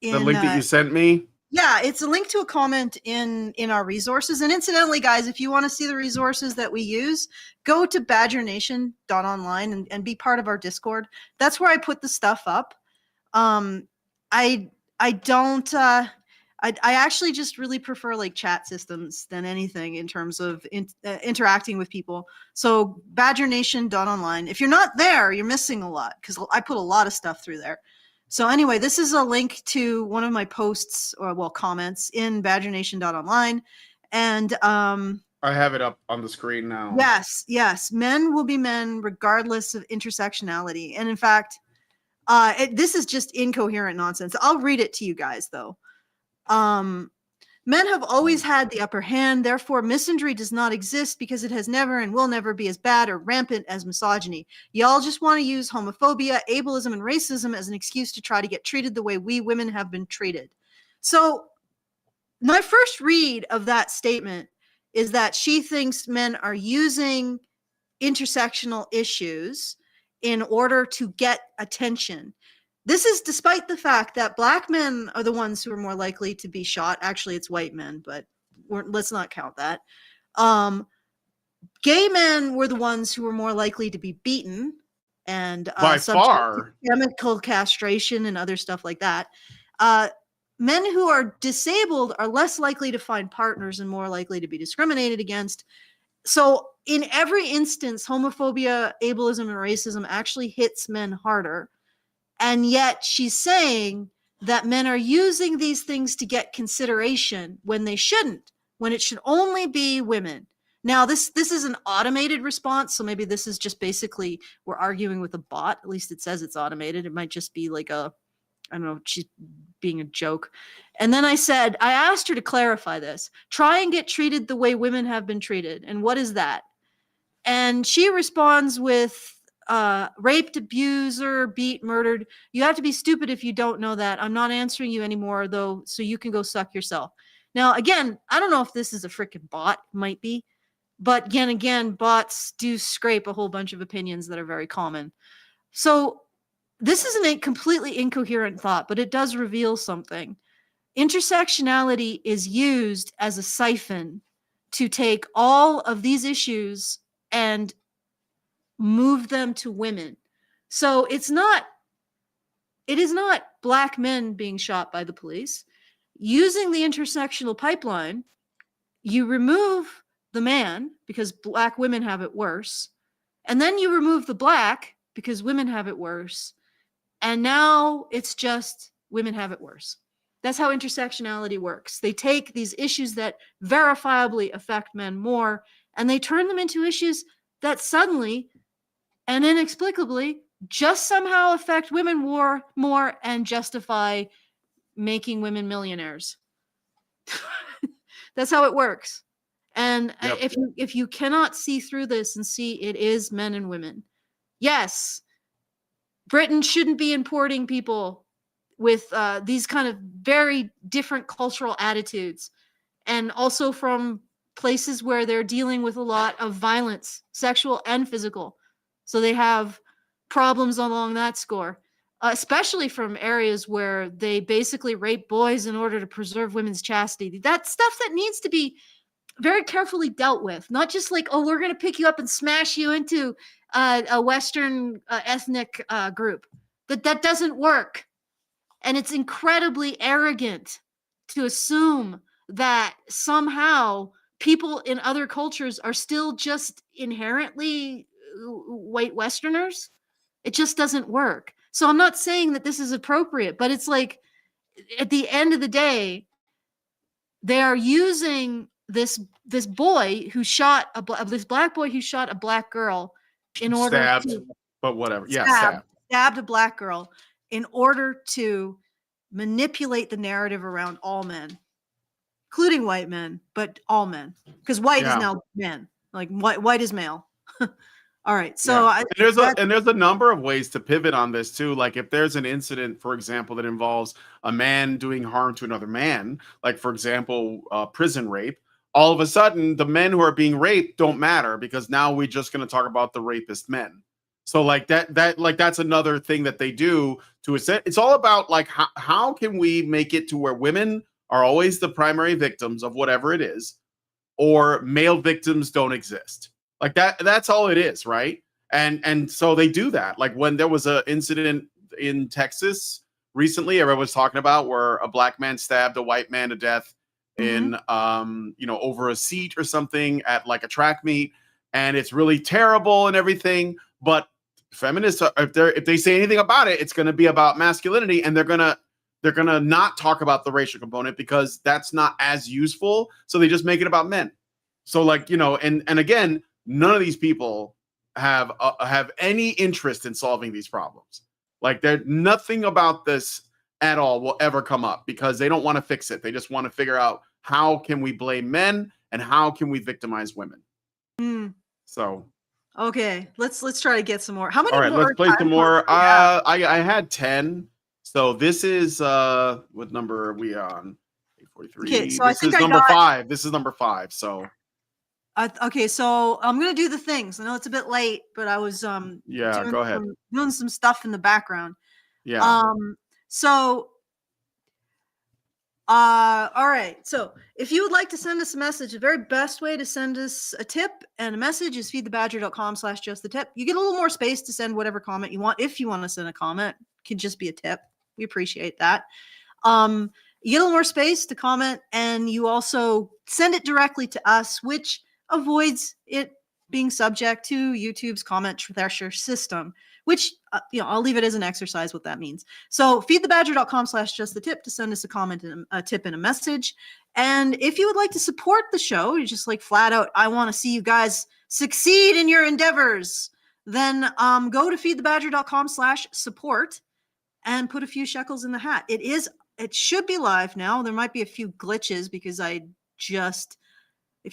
link that you sent me. Yeah, it's a link to a comment in our resources. And incidentally, guys, if you want to see the resources that we use, go to badgernation.online and be part of our Discord. That's where I put the stuff up. I actually just really prefer like chat systems than anything in terms of interacting with people. So badgernation.online. If you're not there, you're missing a lot because I put a lot of stuff through there. So anyway, this is a link to one of my posts comments in badgernation.online. And I have it up on the screen now. Yes. Men will be men regardless of intersectionality. And in fact, this is just incoherent nonsense. I'll read it to you guys though. Men have always had the upper hand, therefore misandry does not exist because it has never and will never be as bad or rampant as misogyny. Y'all just want to use homophobia, ableism, and racism as an excuse to try to get treated the way we women have been treated. So my first read of that statement is that she thinks men are using intersectional issues in order to get attention. This is despite the fact that black men are the ones who are more likely to be shot. Actually, it's white men, but let's not count that. Gay men were the ones who were more likely to be beaten and by far chemical castration and other stuff like that. Men who are disabled are less likely to find partners and more likely to be discriminated against. So in every instance, homophobia, ableism, and racism actually hits men harder. And yet she's saying that men are using these things to get consideration when they shouldn't, when it should only be women. Now, this is an automated response. So maybe this is just basically we're arguing with a bot. At least it says it's automated. It might just be like I don't know, she's being a joke. And then I asked her to clarify this. Try and get treated the way women have been treated. And what is that? And she responds with, raped, abuser, beat, murdered. You have to be stupid if you don't know that. I'm not answering you anymore, though, so you can go suck yourself. Now, again, I don't know if this is a freaking bot. Might be. But again, bots do scrape a whole bunch of opinions that are very common. So this isn't a completely incoherent thought, but it does reveal something. intersectionality is used as a siphon to take all of these issues and move them to women. So it is not black men being shot by the police. Using the intersectional pipeline, you remove the man because black women have it worse. And then you remove the black because women have it worse. And now it's just women have it worse. That's how intersectionality works. They take these issues that verifiably affect men more, and they turn them into issues that suddenly and inexplicably just somehow affect women more and justify making women millionaires. That's how it works. And Yep. if you cannot see through this and see it is men and women, yes, Britain shouldn't be importing people with these kind of very different cultural attitudes, and also from places where they're dealing with a lot of violence, sexual and physical. So they have problems along that score, especially from areas where they basically rape boys in order to preserve women's chastity. That's stuff that needs to be very carefully dealt with, not just like, oh, we're going to pick you up and smash you into a Western ethnic group. That doesn't work. And it's incredibly arrogant to assume that somehow people in other cultures are still just inherently white Westerners. It just doesn't work. So I'm not saying that this is appropriate, but it's like at the end of the day, they are using this boy who shot this black boy who shot a black girl in order Stabbed, to but whatever. Yeah, stabbed a black girl in order to manipulate the narrative around all men, including white men, but all men, because white is now men. Like white is male. All right, so there's a number of ways to pivot on this too. Like if there's an incident, for example, that involves a man doing harm to another man, like for example, prison rape. All of a sudden, the men who are being raped don't matter because now we're just going to talk about the rapist men. So like that's another thing that they do to a set. It's all about like how can we make it to where women are always the primary victims of whatever it is, or male victims don't exist. Like that's all it is, right? And so they do that. Like when there was an incident in Texas recently, everyone was talking about where a black man stabbed a white man to death in over a seat or something at like a track meet, and it's really terrible and everything. But feminists, if they say anything about it, it's going to be about masculinity, and they're gonna not talk about the racial component because that's not as useful. So they just make it about men. So like and again, none of these people have any interest in solving these problems. Like nothing about this at all will ever come up because they don't want to fix it. They just want to figure out how can we blame men and how can we victimize women. So okay, let's try to get some more. How many? All right, more let's play some more. Yeah. I had 10. So this is what number are we on? 843. Okay, so this is number 5. This is number 5. So okay, so I'm gonna do the things. I know it's a bit late, but I was go ahead. Doing some stuff in the background. Yeah. So all right. So if you would like to send us a message, the very best way to send us a tip and a message is feedthebadger.com/justthetip. You get a little more space to send whatever comment you want. If you want to send a comment, it can just be a tip. We appreciate that. You get a little more space to comment, and you also send it directly to us, which avoids it being subject to YouTube's comment thresher system, which, I'll leave it as an exercise what that means. So feedthebadger.com/justthetip to send us a comment and a tip and a message. And if you would like to support the show, you're just like flat out, I want to see you guys succeed in your endeavors, then go to feedthebadger.com/support and put a few shekels in the hat. It should be live now. There might be a few glitches because if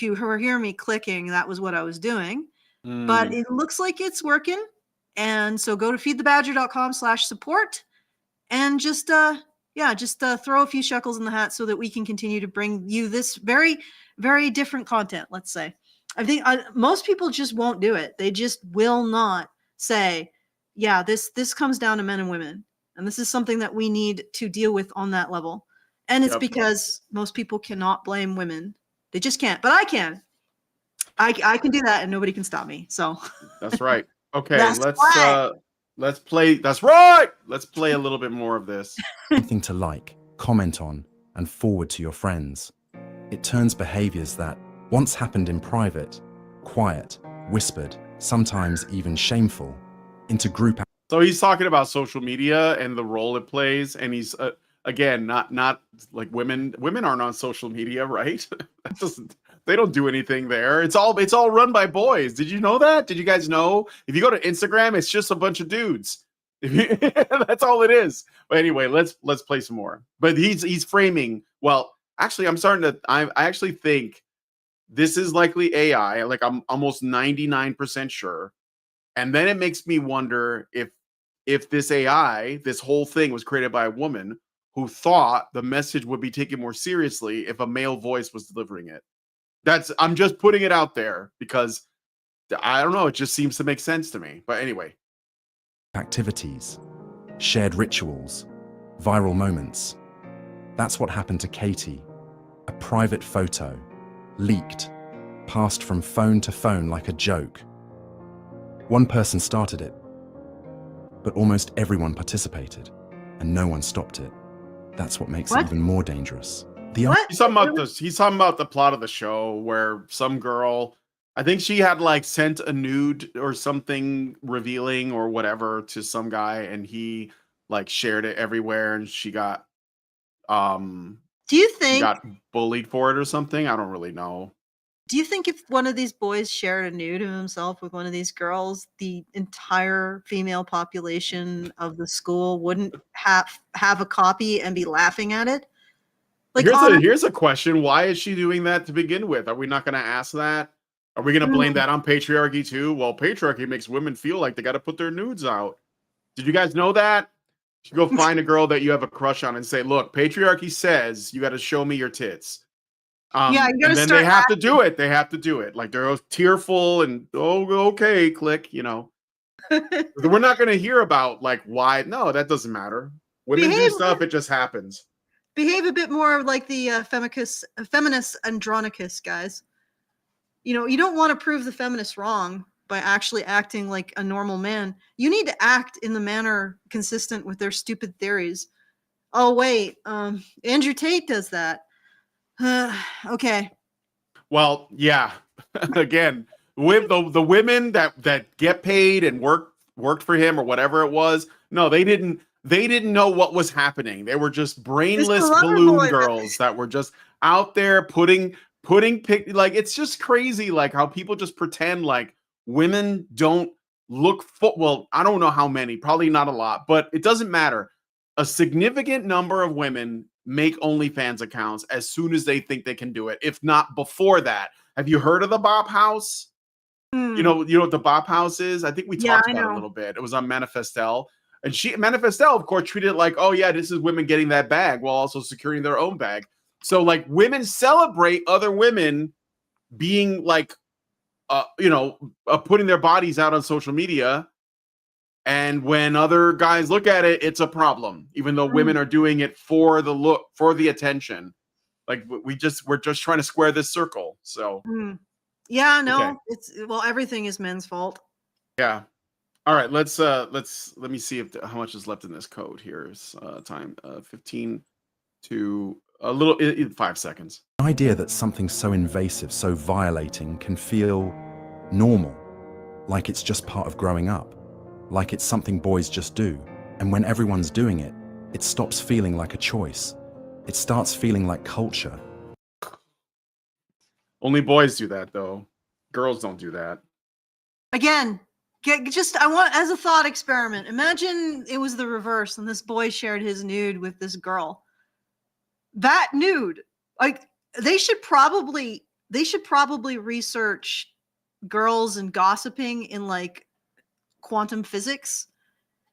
you were hearing me clicking, that was what I was doing. But it looks like it's working. And so go to feedthebadger.com/support and just throw a few shekels in the hat so that we can continue to bring you this very, very different content, let's say. I think most people just won't do it. They just will not say, yeah, this comes down to men and women. And this is something that we need to deal with on that level. And it's Yep. because most people cannot blame women. They just can't. But I can. I can do that and nobody can stop me. So That's right. Okay, That's let's play. That's right. Let's play a little bit more of this. Something to like, comment on, and forward to your friends. It turns behaviors that once happened in private, quiet, whispered, sometimes even shameful, into group. So he's talking about social media and the role it plays, and he's again not like women. Women aren't on social media, right? That doesn't. They don't do anything there. It's all run by boys. Did you know that? Did you guys know? If you go to Instagram, it's just a bunch of dudes. That's all it is. But anyway, let's play some more. But he's framing. Well, actually, I actually think this is likely AI. Like I'm almost 99% sure. And then it makes me wonder if this AI, this whole thing was created by a woman who thought the message would be taken more seriously if a male voice was delivering it. I'm just putting it out there because I don't know, it just seems to make sense to me. But anyway. Activities, shared rituals, viral moments. That's what happened to Katie. A private photo, leaked, passed from phone to phone like a joke. One person started it, but almost everyone participated, and no one stopped it. That's what makes it even more dangerous. What? He's talking about the plot of the show where some girl, I think she had like sent a nude or something revealing or whatever to some guy, and he like shared it everywhere, and she got Do you think bullied for it or something. I don't really know. Do you think if one of these boys shared a nude of himself with one of these girls, the entire female population of the school wouldn't have a copy and be laughing at it? Like Here's a question. Why is she doing that to begin with? Are we not going to ask that? Are we going to blame that on patriarchy too? Well, patriarchy makes women feel like they got to put their nudes out. Did you guys know that? You should go find a girl that you have a crush on and say, look, patriarchy says you got to show me your tits. Yeah, you gotta and then start they have to do it. They have to do it. Like they're tearful and okay, click. You know, we're not going to hear about like why. No, that doesn't matter. Women do stuff. It just happens. Behave a bit more like the feminist Andronicus guys. You know, you don't want to prove the feminists wrong by actually acting like a normal man. You need to act in the manner consistent with their stupid theories. Oh wait, Andrew Tate does that. Okay. Well, yeah. Again, with the women that get paid and worked for him or whatever it was, no, they didn't know what was happening. They were just brainless balloon girls that were just out there putting like it's just crazy like how people just pretend like women don't look for, well, I don't know how many, probably not a lot, but it doesn't matter. A significant number of women make OnlyFans accounts as soon as they think they can do it, if not before that. Have you heard of the Bop House? You know what the Bop House is? I think we talked about it a little bit. It was on Manifestel. And Manifestel, of course, treated it like, oh yeah, this is women getting that bag while also securing their own bag. So like women celebrate other women being like, putting their bodies out on social media. And when other guys look at it, it's a problem, even though women are doing it for the look, for the attention. Like we're just trying to square this circle. So yeah, no, okay. It's everything is men's fault. Yeah. All right, let me see how much is left in this code. Here's time 15 to a little 5 seconds. The idea that something so invasive, so violating can feel normal, like it's just part of growing up, like it's something boys just do. And when everyone's doing it, it stops feeling like a choice. It starts feeling like culture. Only boys do that though. Girls don't do that. Again, I want, as a thought experiment, imagine it was the reverse and this boy shared his nude with this girl. That nude, like they should probably research girls and gossiping in like quantum physics,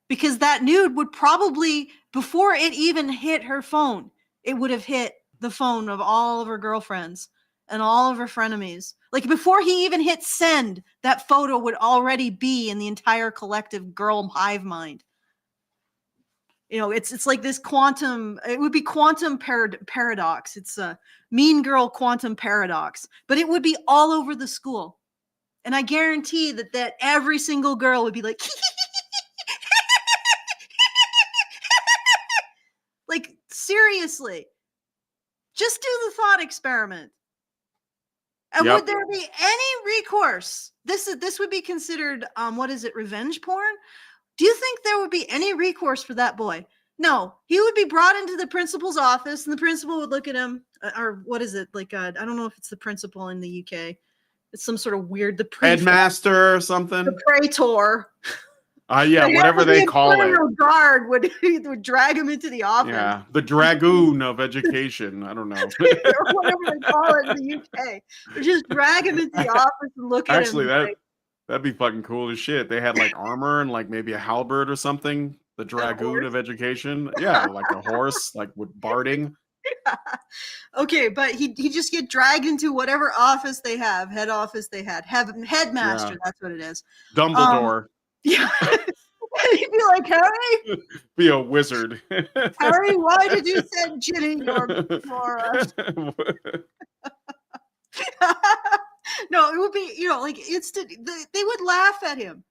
because that nude would probably, before it even hit her phone, it would have hit the phone of all of her girlfriends and all of her frenemies. Like before he even hit send, that photo would already be in the entire collective girl hive mind. It's like this quantum. It would be quantum paradox. It's a mean girl quantum paradox, but it would be all over the school, and I guarantee that every single girl would be like, like seriously, just do the thought experiment. And Yep. would there be any recourse? This would be considered what is it? Revenge porn? Do you think there would be any recourse for that boy? No, he would be brought into the principal's office, and the principal would look at him, or what is it? Like, I don't know if it's the principal in the UK. It's some sort of weird, the prefect, Headmaster or something. the praetor. Yeah, whatever they call it. The guard would drag him into the office. Yeah, the dragoon of education. I don't know. Or whatever they call it in the UK. They just drag him into the office and look at him. Actually, that'd be fucking cool as shit. They had like armor and like maybe a halberd or something. The dragoon of education. Yeah, like a horse, like with barding. Okay, but he just get dragged into whatever office they have, head office they had. Headmaster, that's what it is. Dumbledore. Yeah. He'd be like, Harry? Be a wizard. Harry, why did you send Ginny for us? No, it would be, like instant. They would laugh at him,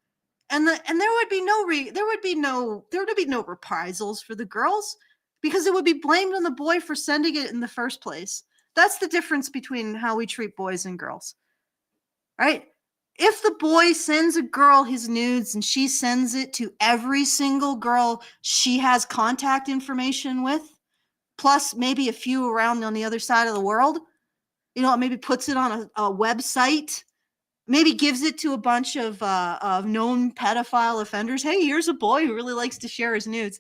and there would be no reprisals for the girls, because it would be blamed on the boy for sending it in the first place. That's the difference between how we treat boys and girls, right? If the boy sends a girl his nudes and she sends it to every single girl she has contact information with, plus maybe a few around on the other side of the world, maybe puts it on a website, maybe gives it to a bunch of known pedophile offenders. Hey, here's a boy who really likes to share his nudes.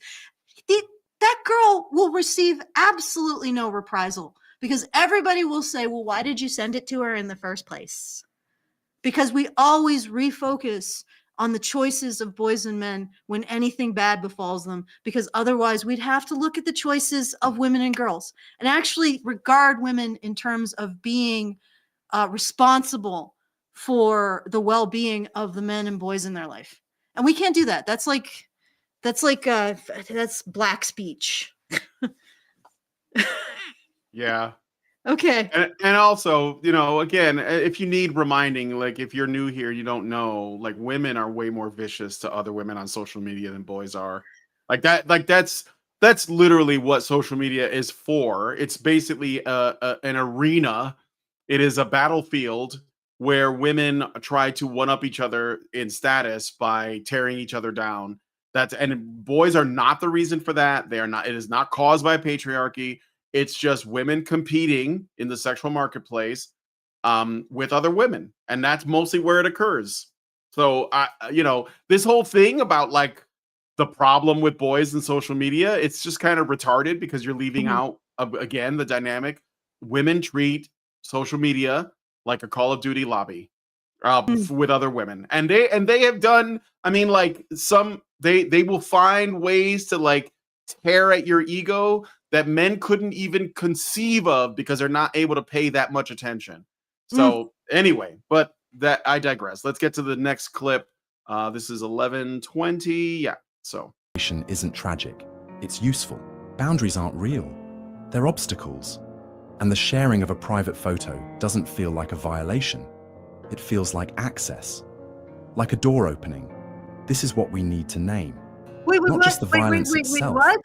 That girl will receive absolutely no reprisal, because everybody will say, well, why did you send it to her in the first place? Because we always refocus on the choices of boys and men when anything bad befalls them, because otherwise we'd have to look at the choices of women and girls and actually regard women in terms of being responsible for the well-being of the men and boys in their life. And we can't do that. That's black speech. Yeah. Okay. And also, again, if you need reminding, like if you're new here, you don't know, like women are way more vicious to other women on social media than boys are. Like that's literally what social media is for. It's basically an arena. It is a battlefield where women try to one up each other in status by tearing each other down. And boys are not the reason for that. They are not. It is not caused by patriarchy. It's just women competing in the sexual marketplace with other women. And that's mostly where it occurs. So, this whole thing about like the problem with boys and social media, it's just kind of retarded, because you're leaving out, again, the dynamic. Women treat social media like a Call of Duty lobby with other women. And they have done, they will find ways to like tear at your ego that men couldn't even conceive of, because they're not able to pay that much attention. So anyway, but that I digress. Let's get to the next clip. This is 11:20. Yeah. So isn't tragic. It's useful. Boundaries aren't real. They're obstacles. And the sharing of a private photo doesn't feel like a violation. It feels like access, like a door opening. This is what we need to name. Not just the violence itself. What?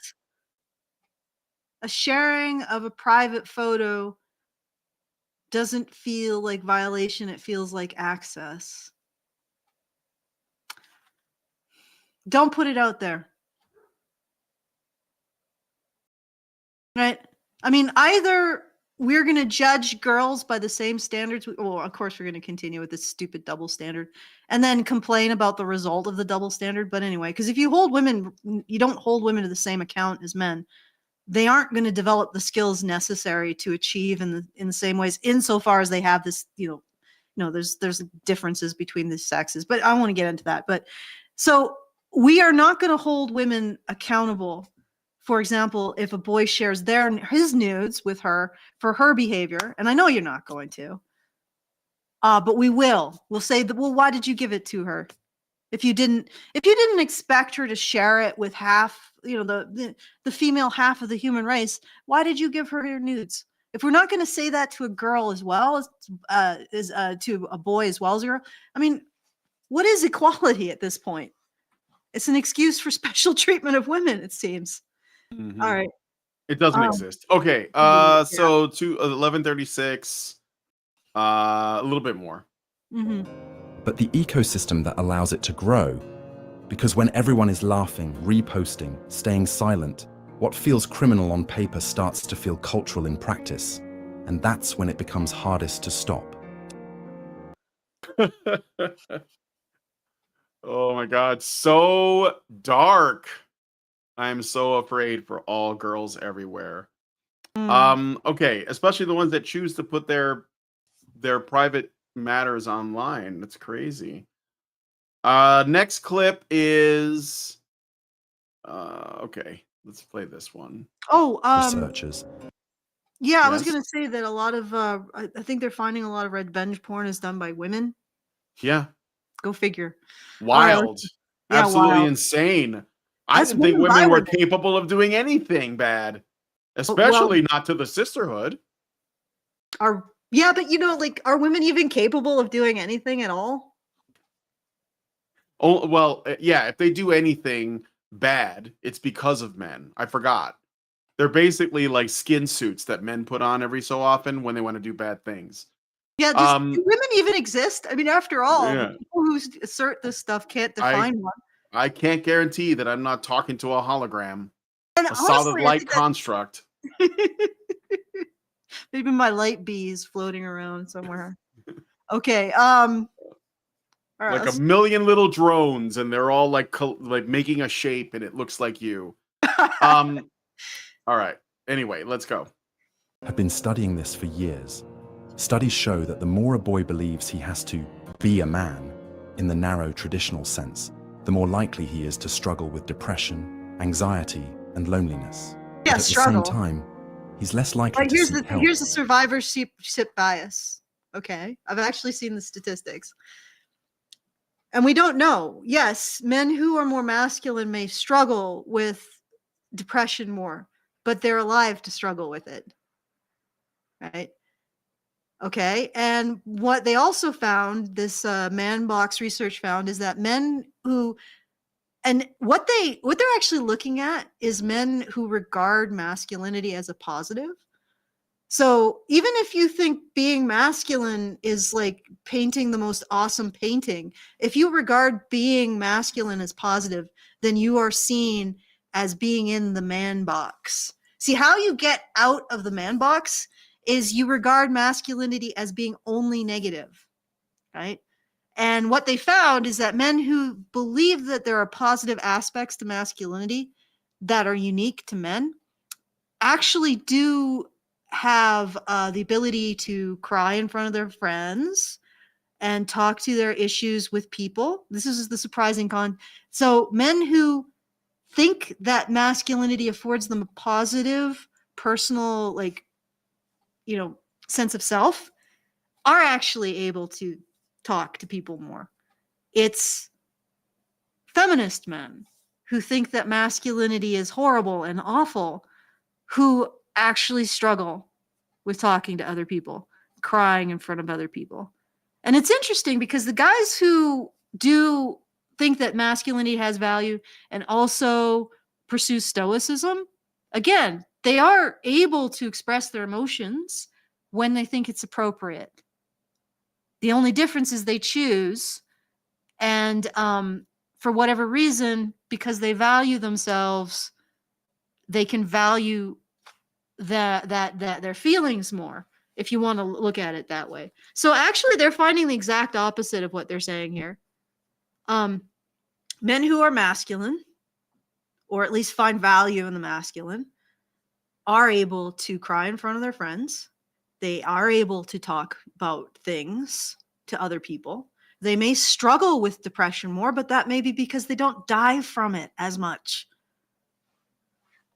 A sharing of a private photo doesn't feel like violation. It feels like access. Don't put it out there. Right? Either we're going to judge girls by the same standards. Well, of course, we're going to continue with this stupid double standard and then complain about the result of the double standard. But anyway, because if you don't hold women to the same account as men, they aren't going to develop the skills necessary to achieve in the same ways, insofar as they have this, there's differences between the sexes, but I want to get into that. But so we are not going to hold women accountable. For example, if a boy shares his nudes with her for her behavior, and I know you're not going to, but we will. We'll say that, well, why did you give it to her? If you didn't expect her to share it with half, the female half of the human race, why did you give her your nudes? If we're not going to say that to a girl as well as to a boy as well as a girl, I mean, what is equality at this point? It's an excuse for special treatment of women, it seems. Mhm. All right. It doesn't exist. Okay. Yeah. So to 1136, a little bit more. Mhm. But the ecosystem that allows it to grow, because when everyone is laughing, reposting, staying silent, what feels criminal on paper starts to feel cultural in practice, and that's when it becomes hardest to stop. Oh my God, so dark. I am so afraid for all girls everywhere. Okay, especially the ones that choose to put their private matters online. That's crazy. Next clip is okay, let's play this one. Oh, Researchers. yeah, I was Yes. going to say that a lot of I think they're finding a lot of revenge porn is done by women. Yeah. Go figure. Wild. Yeah, Absolutely wild. insane. I That's didn't think women by women were women. capable of doing anything bad, Oh, well, especially not to the sisterhood. yeah, but like, are women even capable of doing anything at all? Oh, well, yeah, if they do anything bad, it's because of men. I forgot. They're basically like skin suits that men put on every so often when they want to do bad things. Yeah, just do women even exist? I mean, after all, the Yeah. people who assert this stuff can't define one. I can't guarantee that I'm not talking to a hologram, And a solid honestly, I light think construct. maybe my light bee is floating around somewhere. Okay. All right. Like a million little drones, and they're all like making a shape, and it looks like you. All right. Anyway, let's go. Have been studying this for years. Studies show that the more a boy believes he has to be a man, in the narrow traditional sense, the more likely he is to struggle with depression, anxiety, and loneliness. Yeah, But at struggle. the same time, he's less likely Like, to seek help. here's the survivorship bias. Okay, I've actually seen the statistics. And we don't know. Yes, men who are more masculine may struggle with depression more, but they're alive to struggle with it. Right? Okay. And what they also found, this man box research found, is that men who, and what they're actually looking at is men who regard masculinity as a positive. So even if you think being masculine is like painting the most awesome painting, if you regard being masculine as positive, then you are seen as being in the man box. See, how you get out of the man box is you regard masculinity as being only negative, right? And what they found is that men who believe that there are positive aspects to masculinity that are unique to men actually do have the ability to cry in front of their friends and talk to their issues with people. This is the surprising So men who think that masculinity affords them a positive personal, sense of self are actually able to talk to people more. It's feminist men who think that masculinity is horrible and awful who actually struggle with talking to other people, crying in front of other people. And it's interesting because the guys who do think that masculinity has value and also pursue stoicism, again, they are able to express their emotions when they think it's appropriate. The only difference is they choose, and for whatever reason, because they value themselves, they can value that their feelings more, if you want to look at it that way. So actually they're finding the exact opposite of what they're saying here. Men who are masculine, or at least find value in the masculine, are able to cry in front of their friends. They are able to talk about things to other people. They may struggle with depression more, but that may be because they don't die from it as much.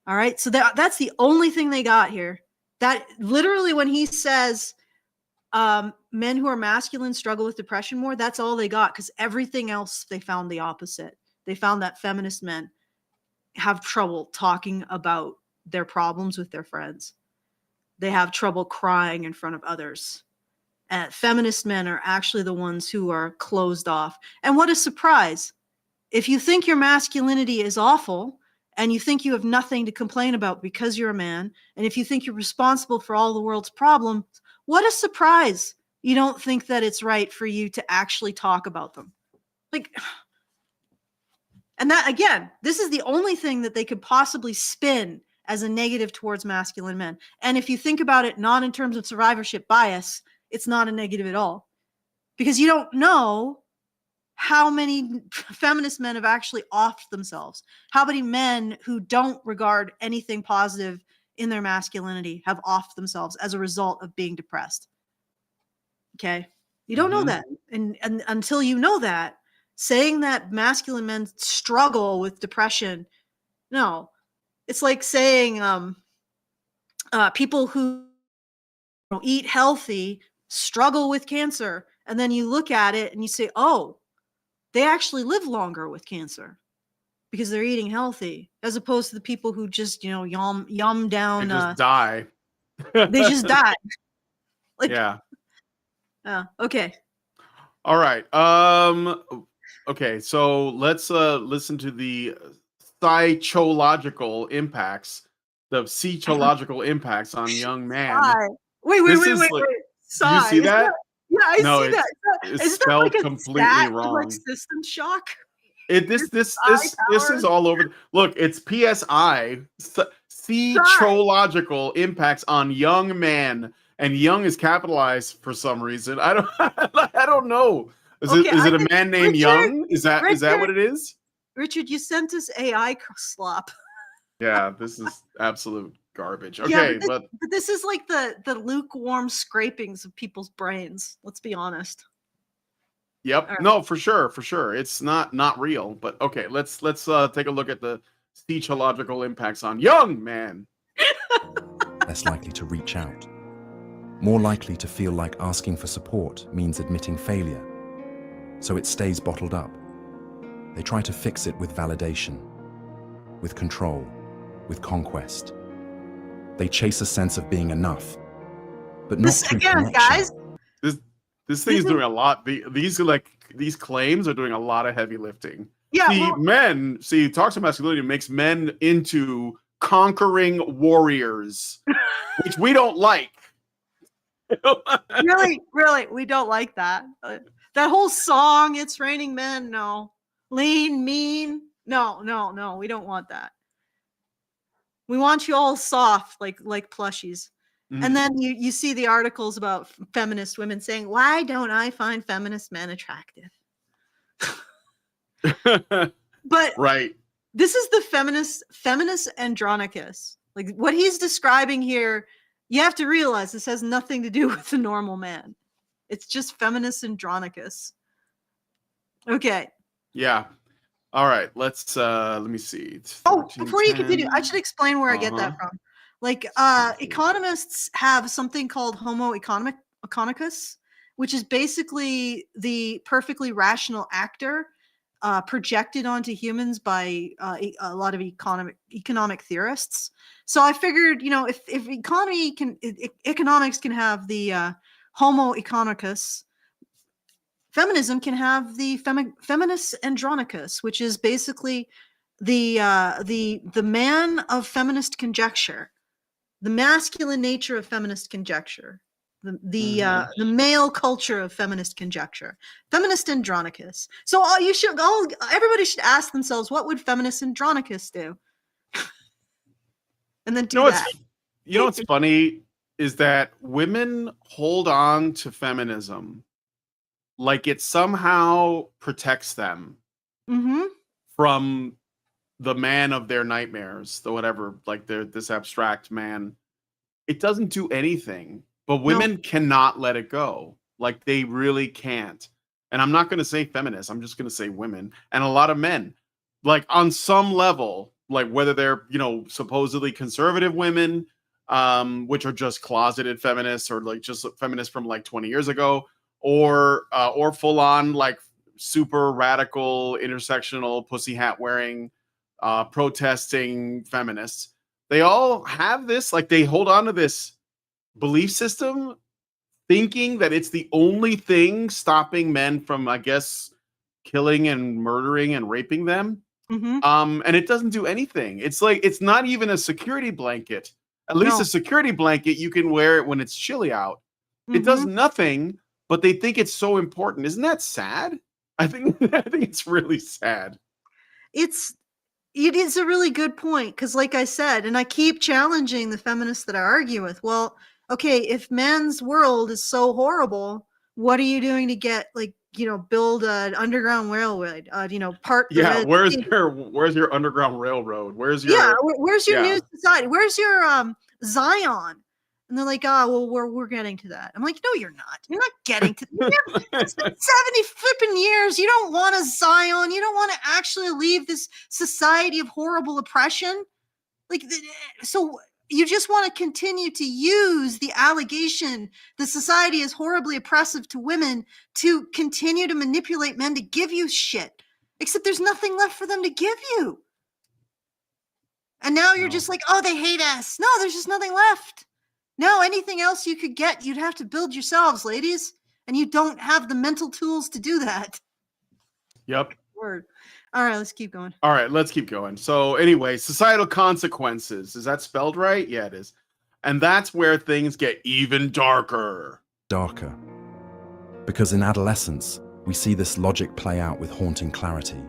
All right. So that's the only thing they got here. That literally, when he says Men who are masculine struggle with depression more. That's all they got, because everything else they found the opposite. They found that feminist men have trouble talking about their problems with their friends. They have trouble crying in front of others. And feminist men are actually the ones who are closed off. And what a surprise. If you think your masculinity is awful and you think you have nothing to complain about because you're a man, and if you think you're responsible for all the world's problems, what a surprise you don't think that it's right for you to actually talk about them. Like, and that, again, this is the only thing that they could possibly spin as a negative towards masculine men. And if you think about it not in terms of survivorship bias, it's not a negative at all. Because you don't know how many feminist men have actually offed themselves. How many men who don't regard anything positive in their masculinity have offed themselves as a result of being depressed. Okay? You don't know that. And until you know that, saying that masculine men struggle with depression, no. It's like saying people who eat healthy struggle with cancer. And then you look at it and you say, oh, they actually live longer with cancer because they're eating healthy, as opposed to the people who just, yum down. They just die. They just die. Like, yeah. Okay. All right. Okay. So let's listen to the psychological impacts, the psychological impacts on young men. Wait. Did you Sigh. see that? Yeah, I see that. It's spelled completely wrong. Like System Shock. This is all over. Look, it's PSI. Psychological impacts on young man, and young is capitalized for some reason. I don't know. Is it a man named Young? Is that what it is? Richard, you sent us AI slop. Yeah, this is absolute garbage. Okay, but this is like the lukewarm scrapings of people's brains. Let's be honest. Yep. Right. No, for sure. It's not real. But okay, let's take a look at the psychological impacts on young man. Less likely to reach out. More likely to feel like asking for support means admitting failure. So it stays bottled up. They try to fix it with validation, with control, with conquest. They chase a sense of being enough, but not through connection. Guys. This thing is doing a lot. These claims are doing a lot of heavy lifting. Yeah. Toxic masculinity makes men into conquering warriors, which we don't like. Really, we don't like that. That whole song, "It's Raining Men," no. Lean, mean, no, we don't want that. We want you all soft, like plushies. Mm-hmm. And then you see the articles about feminist women saying, "Why don't I find feminist men attractive?" But right, this is the feminist Andronicus. Like what he's describing here, you have to realize this has nothing to do with the normal man. It's just feminist Andronicus. Okay. Yeah. All right. Let's let me see. Before you continue, I should explain where I get that from. Like economists have something called Homo economicus, which is basically the perfectly rational actor projected onto humans by a lot of economic theorists. So I figured, if economics can have the Homo economicus, feminism can have the feminist Andronicus, which is basically the man of feminist conjecture, the masculine nature of feminist conjecture, the male culture of feminist conjecture, feminist Andronicus. So everybody should ask themselves, what would feminist Andronicus do? And then do that. What's funny is that women hold on to feminism like it somehow protects them from the man of their nightmares, the whatever, like this abstract man. It doesn't do anything, but women cannot let it go. Like they really can't. And I'm not going to say feminists. I'm just going to say women and a lot of men, like on some level, like whether they're, supposedly conservative women, which are just closeted feminists or like just feminists from like 20 years ago, or full on like super radical intersectional pussy hat wearing protesting feminists. They all have this, like they hold on to this belief system thinking that it's the only thing stopping men from, I guess, killing and murdering and raping them. Mm-hmm. And it doesn't do anything. It's like, it's not even a security blanket. At least No. a security blanket, you can wear it when it's chilly out. It does Mhm. nothing, but they think it's so important. Isn't that sad? I think it's really sad. It is a really good point because, like I said, and I keep challenging the feminists that I argue with. Well, okay, if men's world is so horrible, what are you doing to get, like, build an underground railroad? Part the Yeah, Red Sea. where's your underground railroad? Where's Yeah, your where's your yeah. new society? Where's your Zion? And they're like, oh, well, we're getting to that. I'm like, no, you're not. You're not getting to that. It's been 70 flipping years. You don't want a Zion. You don't want to actually leave this society of horrible oppression. Like, so you just want to continue to use the allegation the society is horribly oppressive to women to continue to manipulate men to give you shit. Except there's nothing left for them to give you. And now you're just like, oh, they hate us. No, there's just nothing left. No, anything else you could get, you'd have to build yourselves, ladies. And you don't have the mental tools to do that. Yep. Word. All right, let's keep going. All right, let's keep going. So anyway, societal consequences. Is that spelled right? Yeah, it is. And that's where things get even darker. Darker. Because in Adolescence, we see this logic play out with haunting clarity.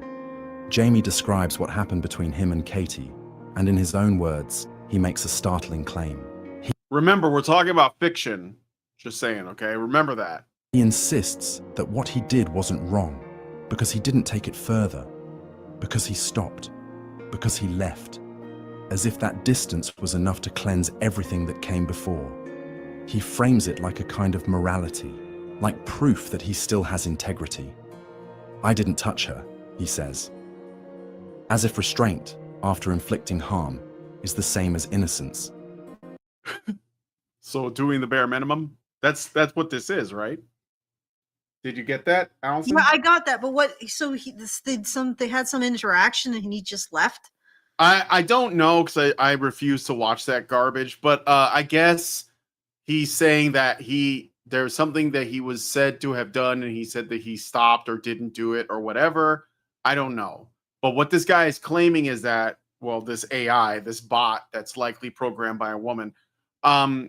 Jamie describes what happened between him and Katie, and in his own words, he makes a startling claim. Remember, we're talking about fiction. Just saying, okay? Remember that. He insists that what he did wasn't wrong, because he didn't take it further, because he stopped, because he left, as if that distance was enough to cleanse everything that came before. He frames it like a kind of morality, like proof that he still has integrity. I didn't touch her, he says. As if restraint, after inflicting harm, is the same as innocence. So doing the bare minimum, that's what this is, right? Did you get that, Allison? Yeah, I got that. But what? So they had some interaction and he just left. I don't know because I refuse to watch that garbage. But I guess he's saying that there's something that he was said to have done, and he said that he stopped or didn't do it or whatever. I don't know. But what this guy is claiming is that, well, this AI, this bot that's likely programmed by a woman,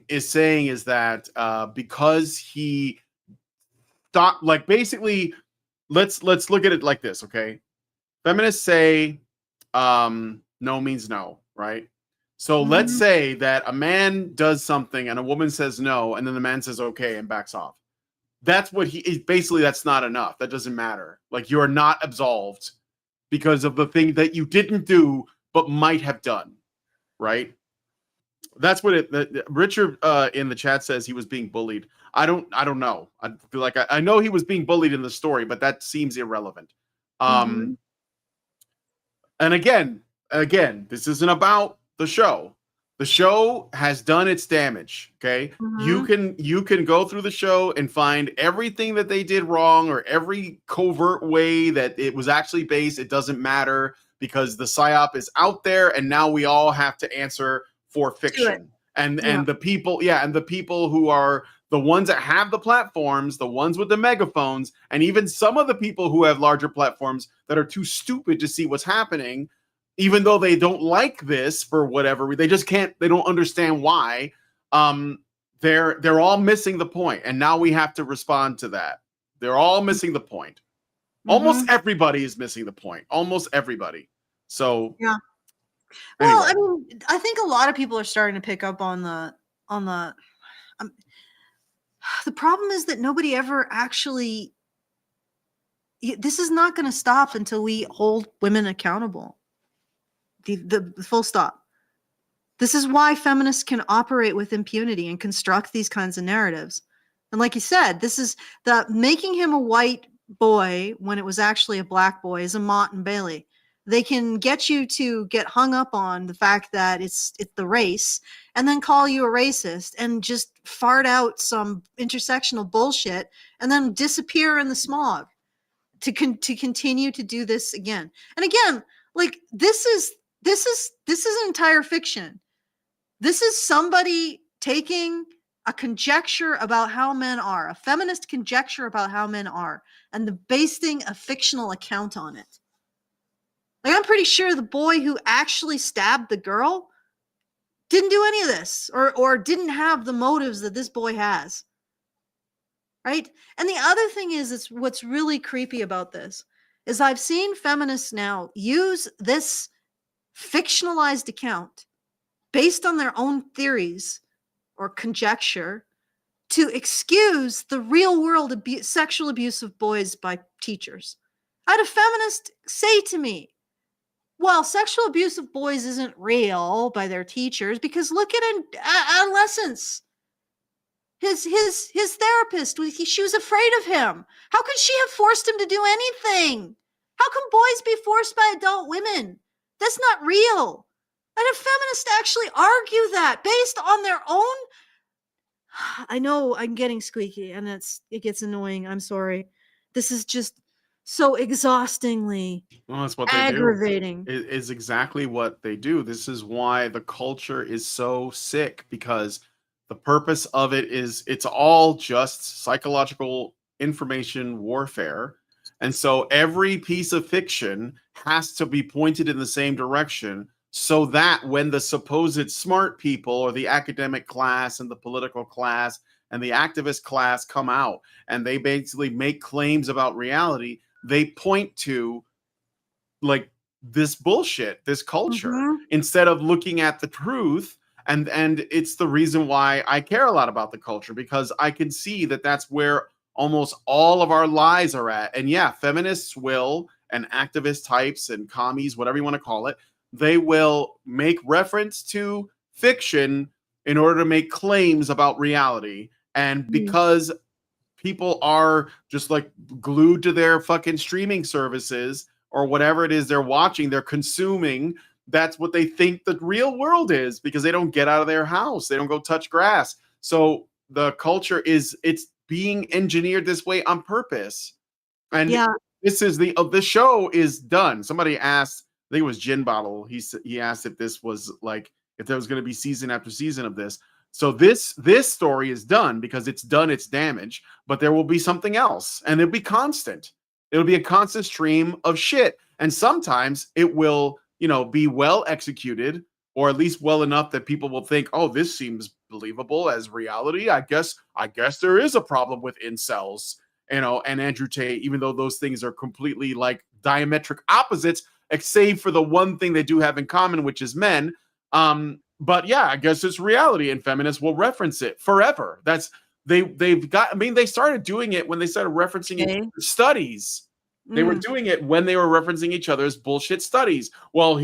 is saying is that because he thought, like, basically, let's look at it like this, okay? Feminists say no means no, right? So let's say that a man does something and a woman says no, and then the man says okay and backs off. That's what basically, that's not enough. That doesn't matter. Like, you are not absolved because of the thing that you didn't do but might have done, right? That's what Richard in the chat says he was being bullied. I don't know. I feel like I know he was being bullied in the story, but that seems irrelevant. And again, this isn't about the show. The show has done its damage. Okay, you can go through the show and find everything that they did wrong or every covert way that it was actually based. It doesn't matter because the psyop is out there, and now we all have to answer for fiction. And the people, and the people who are the ones that have the platforms, the ones with the megaphones, and even some of the people who have larger platforms that are too stupid to see what's happening, even though they don't like this for whatever, they just can't, they don't understand why. They're all missing the point, and now we have to respond to that. They're all missing the point. Almost everybody is missing the point. Almost everybody. So yeah. Anyway. Well, I mean, I think a lot of people are starting to pick up on the problem is that nobody ever actually, this is not going to stop until we hold women accountable. The full stop. This is why feminists can operate with impunity and construct these kinds of narratives. And like you said, this is the making him a white boy when it was actually a black boy is a Mott and Bailey. They can get you to get hung up on the fact that it's the race, and then call you a racist and just fart out some intersectional bullshit and then disappear in the smog to continue to do this again and again. Like, this is an entire fiction. This is somebody taking a conjecture about how men are, a feminist conjecture about how men are, and basing a fictional account on it. Like, I'm pretty sure the boy who actually stabbed the girl didn't do any of this, or didn't have the motives that this boy has. Right? And the other thing is, what's really creepy about this is I've seen feminists now use this fictionalized account based on their own theories or conjecture to excuse the real world sexual abuse of boys by teachers. I had a feminist say to me, well, sexual abuse of boys isn't real by their teachers because look at Adolescence. His therapist, she was afraid of him. How could she have forced him to do anything? How can boys be forced by adult women? That's not real. And a feminist actually argue that based on their own. I know I'm getting squeaky and it gets annoying. I'm sorry. This is just so exhaustingly Well, that's what they aggravating. do. It is exactly what they do. This is why the culture is so sick, because the purpose of it is it's all just psychological information warfare. And so every piece of fiction has to be pointed in the same direction, so that when the supposed smart people or the academic class and the political class and the activist class come out and they basically make claims about reality, they point to like this bullshit, this culture, instead of looking at the truth. And it's the reason why I care a lot about the culture, because I can see that that's where almost all of our lies are at. And yeah, feminists will, and activist types and commies, whatever you want to call it, they will make reference to fiction in order to make claims about reality. And because people are just like glued to their fucking streaming services or whatever it is they're watching, they're consuming, that's what they think the real world is, because they don't get out of their house. They don't go touch grass. So the culture it's being engineered this way on purpose. And this is the show is done. Somebody asked, I think it was Gin Bottle. He asked if this was like, if there was going to be season after season of this. So this story is done because it's done its damage, but there will be something else, and it'll be constant. It'll be a constant stream of shit. And sometimes it will, be well executed, or at least well enough that people will think, oh, this seems believable as reality. I guess there is a problem with incels, and Andrew Tate, even though those things are completely like diametric opposites, save for the one thing they do have in common, which is men. But yeah, I guess it's reality, and feminists will reference it forever. They started doing it when they started referencing each other's studies. They were doing it when they were referencing each other's bullshit studies. Well,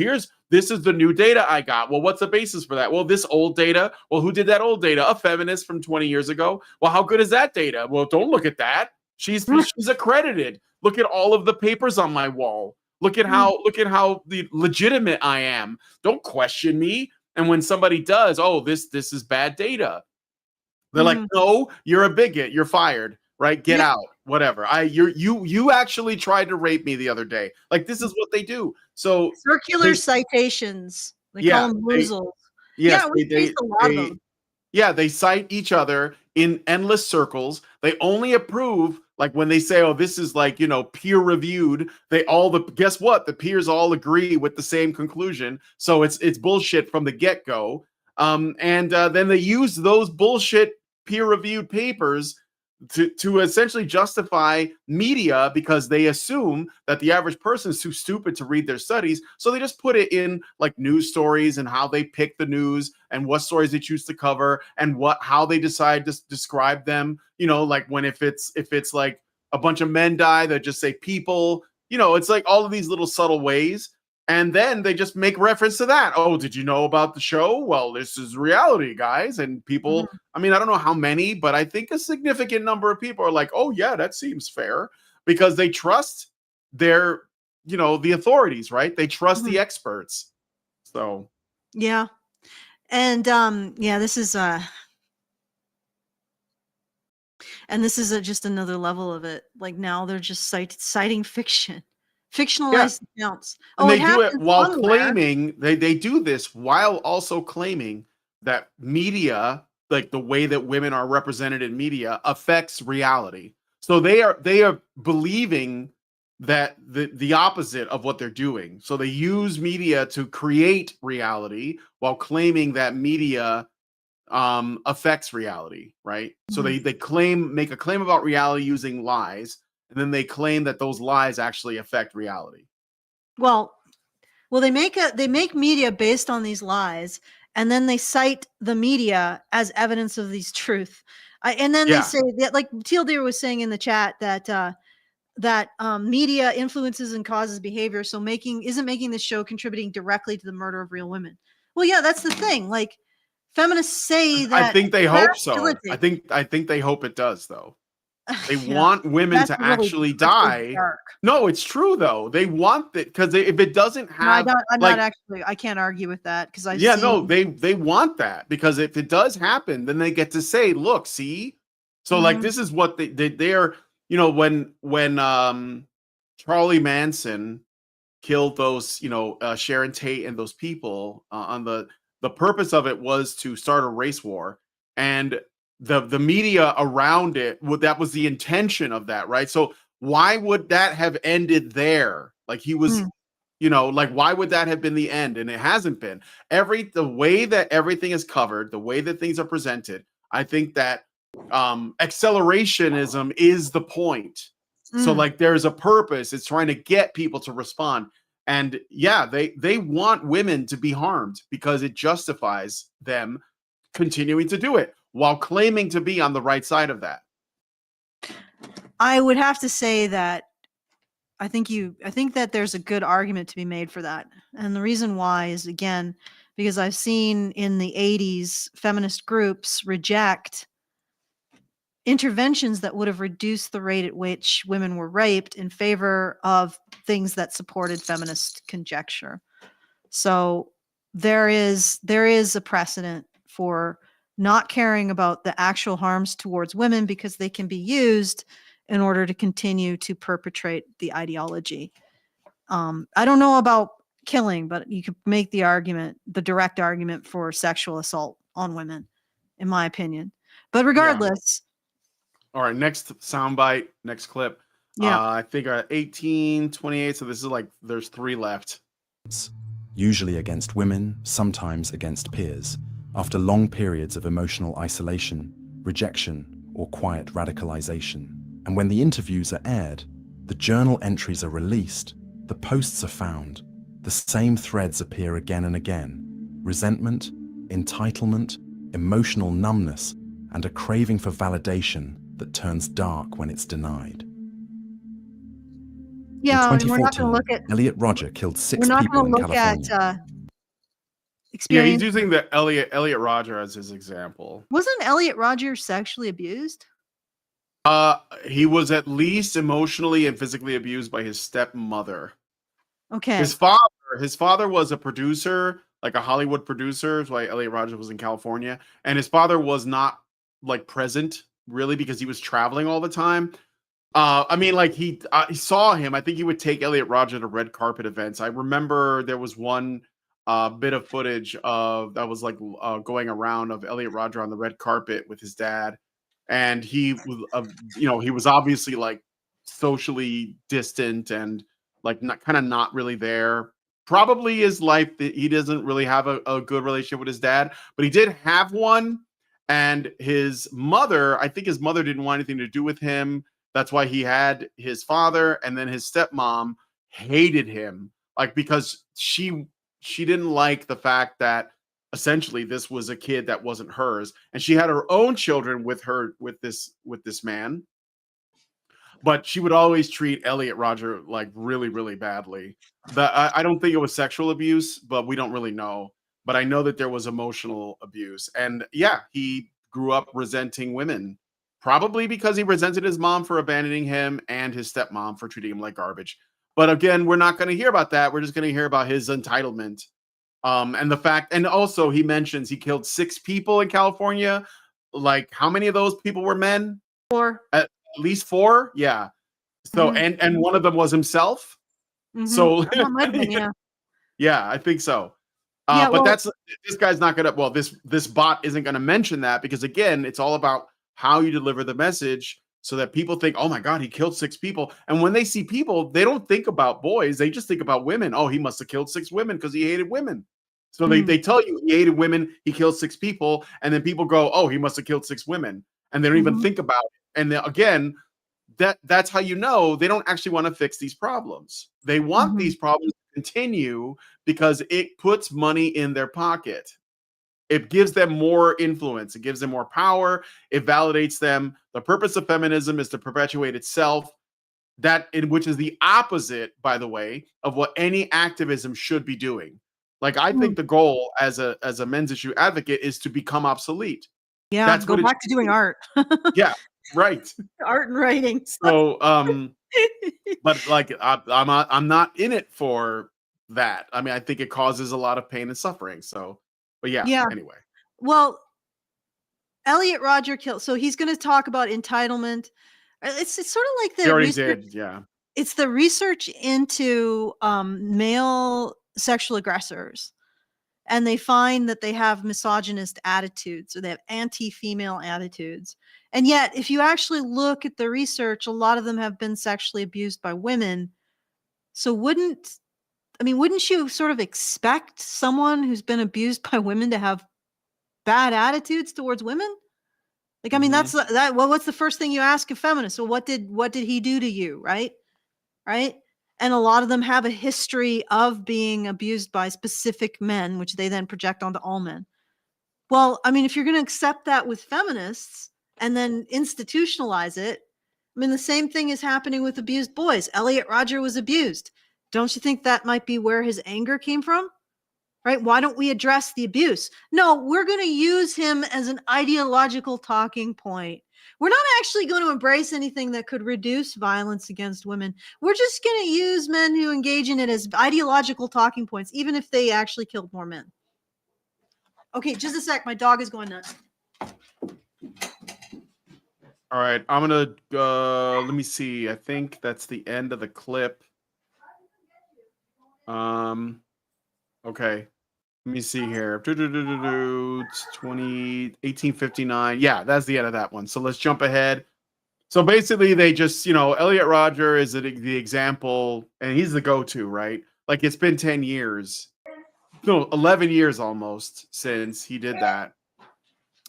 this is the new data I got. Well, what's the basis for that? Well, this old data. Well, who did that old data? A feminist from 20 years ago. Well, how good is that data? Well, don't look at that. She's accredited. Look at all of the papers on my wall. Look at how legitimate I am. Don't question me. And when somebody does, oh, this is bad data, they're like, no, you're a bigot. You're fired. Right? Get out. Whatever. You actually tried to rape me the other day. Like, this is what they do. So circular citations. They call them losels. Yes, we faced a lot of them. Yeah, they cite each other in endless circles. They only approve, like when they say, oh, this is like, peer reviewed. Guess what? The peers all agree with the same conclusion. So it's bullshit from the get-go. And then they use those bullshit peer reviewed papers to essentially justify media, because they assume that the average person is too stupid to read their studies. So they just put it in like news stories and how they pick the news and what stories they choose to cover and how they decide to describe them. Like if it's like a bunch of men die, they just say people, it's like all of these little subtle ways. And then they just make reference to that. Oh, did you know about the show? Well, this is reality, guys. And people, I mean, I don't know how many, but I think a significant number of people are like, oh, yeah, that seems fair, because they trust their the authorities, right? They trust Mhm. the experts. So Yeah. And yeah, this is just another level of it. Like now they're just citing fiction, yeah, fictionalized accounts. and Oh, it they do it happens while unaware. claiming they do this while also claiming that media, like the way that women are represented in media, affects reality. So they are believing that the opposite of what they're doing. So they use media to create reality while claiming that media affects reality, right? So Mhm. they make a claim about reality using lies, and then they claim that those lies actually affect reality. Well, they make media based on these lies, and then they cite the media as evidence of these truth. And then they Yeah. say that, like Teal Deer was saying in the chat, that media influences and causes behavior. So isn't making this show contributing directly to the murder of real women. Well, yeah, that's the thing. Like feminists say I that think they hope so. I masculinity. think I think they hope it does though. They Yeah, want women that's to really actually that's really die. dark. No, it's true though. They want that because if it doesn't No, I have don't. I'm not like actually. I can't argue with that because I've yeah, no, seen. they want that because if it does happen, then they get to say, look, see. So like Mhm. this is what they're when Charlie Manson killed those Sharon Tate and those people on the purpose of it was to start a race war, and the media around it, that was the intention of that, right? So why would that have ended there? Like he was, Mm. like why would that have been the end? And it hasn't been. The way that everything is covered, the way that things are presented, I think that accelerationism is the point. So Mm. like there's a purpose. It's trying to get people to respond. And yeah, they want women to be harmed because it justifies them continuing to do it while claiming to be on the right side of that. I would have to say that I think that there's a good argument to be made for that. And the reason why is, again, because I've seen in the 80s feminist groups reject interventions that would have reduced the rate at which women were raped in favor of things that supported feminist conjecture. So there is a precedent for not caring about the actual harms towards women because they can be used in order to continue to perpetrate the ideology. I don't know about killing, but you could make the direct argument for sexual assault on women, in my opinion. But Yeah. regardless, All right, next soundbite, next clip. yeah. I think 18, 28. So this is like there's 3 left. Usually against women, sometimes against peers, after long periods of emotional isolation, rejection, or quiet radicalization. And when the interviews are aired, the journal entries are released, the posts are found, the same threads appear again and again. Resentment, entitlement, emotional numbness, and a craving for validation that turns dark when it's denied. Yeah, In and we're not going to 2014, look at Elliot Rodger killed 6 we're not people going in to look at California. Yeah, he's experience. using the Elliot Rodger as his example. Wasn't Elliot Rodger sexually abused? He was at least emotionally and physically abused by his stepmother. Okay. His father was a producer, like a Hollywood producer. That's why Elliot Rodger was in California, and his father was not like present really because he was traveling all the time. I mean, like he saw him. I think he would take Elliot Rodger to red carpet events. I remember there was one bit of footage of that was like going around of Elliot Rodger on the red carpet with his dad, and he was, he was obviously like socially distant and like not kind of not really there. Probably his life, he doesn't really have a good relationship with his dad, but he did have one. And his mother, I think his mother didn't want anything to do with him. That's why he had his father, and then his stepmom hated him, like because she didn't like the fact that essentially this was a kid that wasn't hers, and she had her own children with this man, but she would always treat Elliot Rodger like really, really badly. I don't think it was sexual abuse, but we don't really know. But I know that there was emotional abuse, and yeah, he grew up resenting women, probably because he resented his mom for abandoning him and his stepmom for treating him like garbage. But again, we're not going to hear about that. We're just going to hear about his entitlement. And the fact, and also he mentions he killed 6 people in California. Like, how many of those people were men? 4. At least 4. Yeah. So, and one of them was himself. So, That might have been, yeah. yeah, I think so. Yeah, but well- this guy's not gonna. Well, this bot isn't gonna mention that because again, it's all about how you deliver the message so that people think, oh my God, he killed 6 people. And when they see people, they don't think about boys; they just think about women. Oh, he must have killed 6 women because he hated women. So they tell you he hated women, he killed 6 people, and then people go, oh, he must have killed 6 women, and they don't even think about it. And then, again, that's how you know they don't actually want to fix these problems. They want these problems to continue because it puts money in their pocket. It gives them more influence. It gives them more power. It validates them. The purpose of feminism is to perpetuate itself. Which is the opposite, by the way, of what any activism should be doing. Like, I think the goal as a men's issue advocate is to become obsolete. Yeah, That's go what back to doing art. Yeah, right. Art and writing. So, but like, I'm not in it for that. I mean, I think it causes a lot of pain and suffering. So, but yeah. Anyway, Well, Elliot Rodger killed. So he's going to talk about entitlement. It's sort of like the he already research, did. Yeah. It's the research into male sexual aggressors, and they find that they have misogynist attitudes, or they have anti-female attitudes. And yet, if you actually look at the research, a lot of them have been sexually abused by women. So wouldn't you sort of expect someone who's been abused by women to have bad attitudes towards women? Like, I mean, that's that. Well, what's the first thing you ask a feminist? Well, what did he do to you? Right. And a lot of them have a history of being abused by specific men, which they then project onto all men. Well, I mean, if you're going to accept that with feminists and then institutionalize it, I mean, the same thing is happening with abused boys. Elliot Rodger was abused. Don't you think that might be where his anger came from? Right? Why don't we address the abuse? No, we're going to use him as an ideological talking point. We're not actually going to embrace anything that could reduce violence against women. We're just going to use men who engage in it as ideological talking points, even if they actually killed more men. Okay, just a sec. My dog is going nuts. All right. I'm going to, let me see. I think that's the end of the clip. Okay. Let me see here. It's 1859. Yeah, that's the end of that one. So let's jump ahead. So basically, they just, Elliot Rodger is the example, and he's the go-to, right? Like, it's been 10 years. No, 11 years almost since he did that.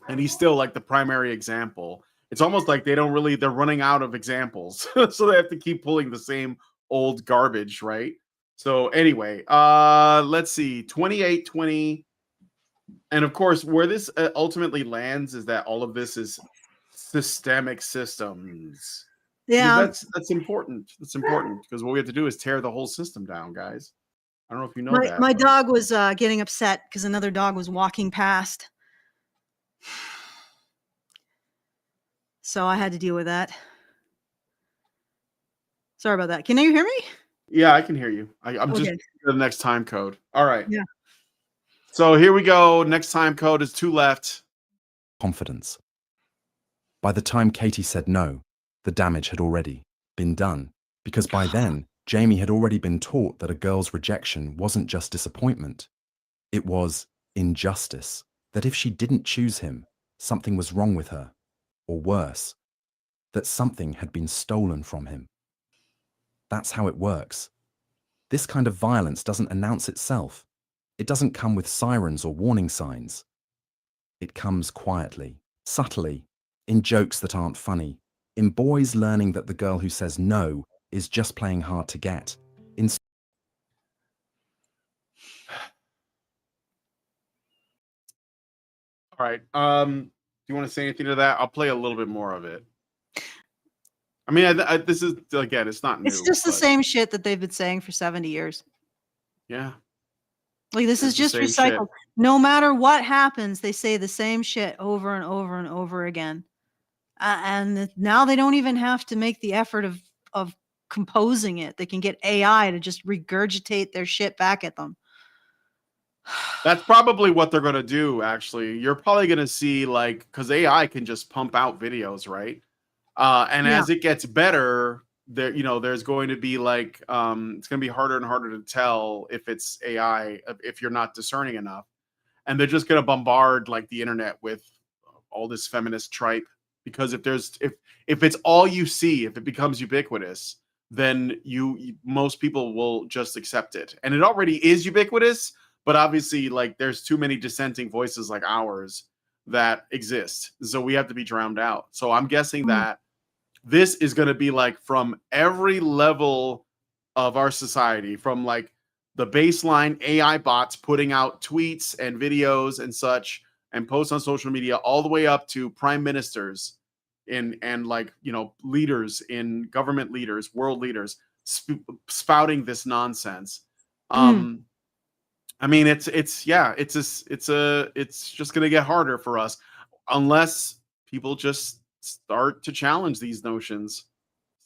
And he's still like the primary example. It's almost like they're running out of examples. So they have to keep pulling the same old garbage, right? So anyway, let's see, 2820. And of course, where this ultimately lands is that all of this is systemic systems. Yeah. That's important. That's important because what we have to do is tear the whole system down, guys. I don't know if you know that. My dog was getting upset because another dog was walking past. So I had to deal with that. Sorry about that. Can you hear me? Yeah, I can hear you. I'm Okay. just the next time code. All right. Yeah. So here we go. Next time code is 2 left. Confidence. By the time Katie said no, the damage had already been done, because by then, Jamie had already been taught that a girl's rejection wasn't just disappointment. It was injustice, that if she didn't choose him, something was wrong with her, or worse, that something had been stolen from him. That's how it works. This kind of violence doesn't announce itself. It doesn't come with sirens or warning signs. It comes quietly, subtly, in jokes that aren't funny, in boys learning that the girl who says no is just playing hard to get. All right. Do you want to say anything to that? I'll play a little bit more of it. I mean, this is, again, it's not new. It's just the same shit that they've been saying for 70 years. Yeah. Like, this is just recycled. No matter what happens, they say the same shit over and over and over again. And now they don't even have to make the effort of composing it. They can get AI to just regurgitate their shit back at them. That's probably what they're going to do, actually. You're probably going to see, like, because AI can just pump out videos, right? And Yeah. as it gets better, there, there's going to be like, it's going to be harder and harder to tell if it's AI, if you're not discerning enough. And they're just going to bombard like the internet with all this feminist tripe, because if it's all you see, if it becomes ubiquitous, then most people will just accept it. And it already is ubiquitous, but obviously, like, there's too many dissenting voices like ours that exist, so we have to be drowned out. So I'm guessing that this is going to be like from every level of our society, from like the baseline AI bots putting out tweets and videos and such and posts on social media, all the way up to prime ministers and like, leaders in government, leaders, world leaders, spouting this nonsense. I mean, it's just going to get harder for us unless people just start to challenge these notions.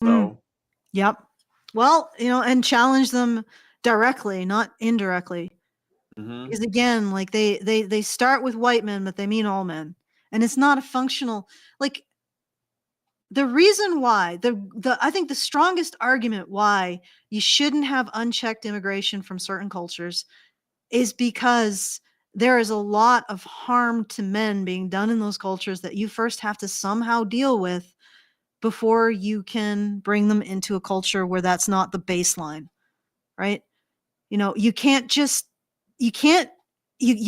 So, Yep. Well, and challenge them directly, not indirectly. Because again, like they start with white men, but they mean all men, and it's not a functional, like, the reason why I think the strongest argument why you shouldn't have unchecked immigration from certain cultures is because there is a lot of harm to men being done in those cultures that you first have to somehow deal with before you can bring them into a culture where that's not the baseline, right? You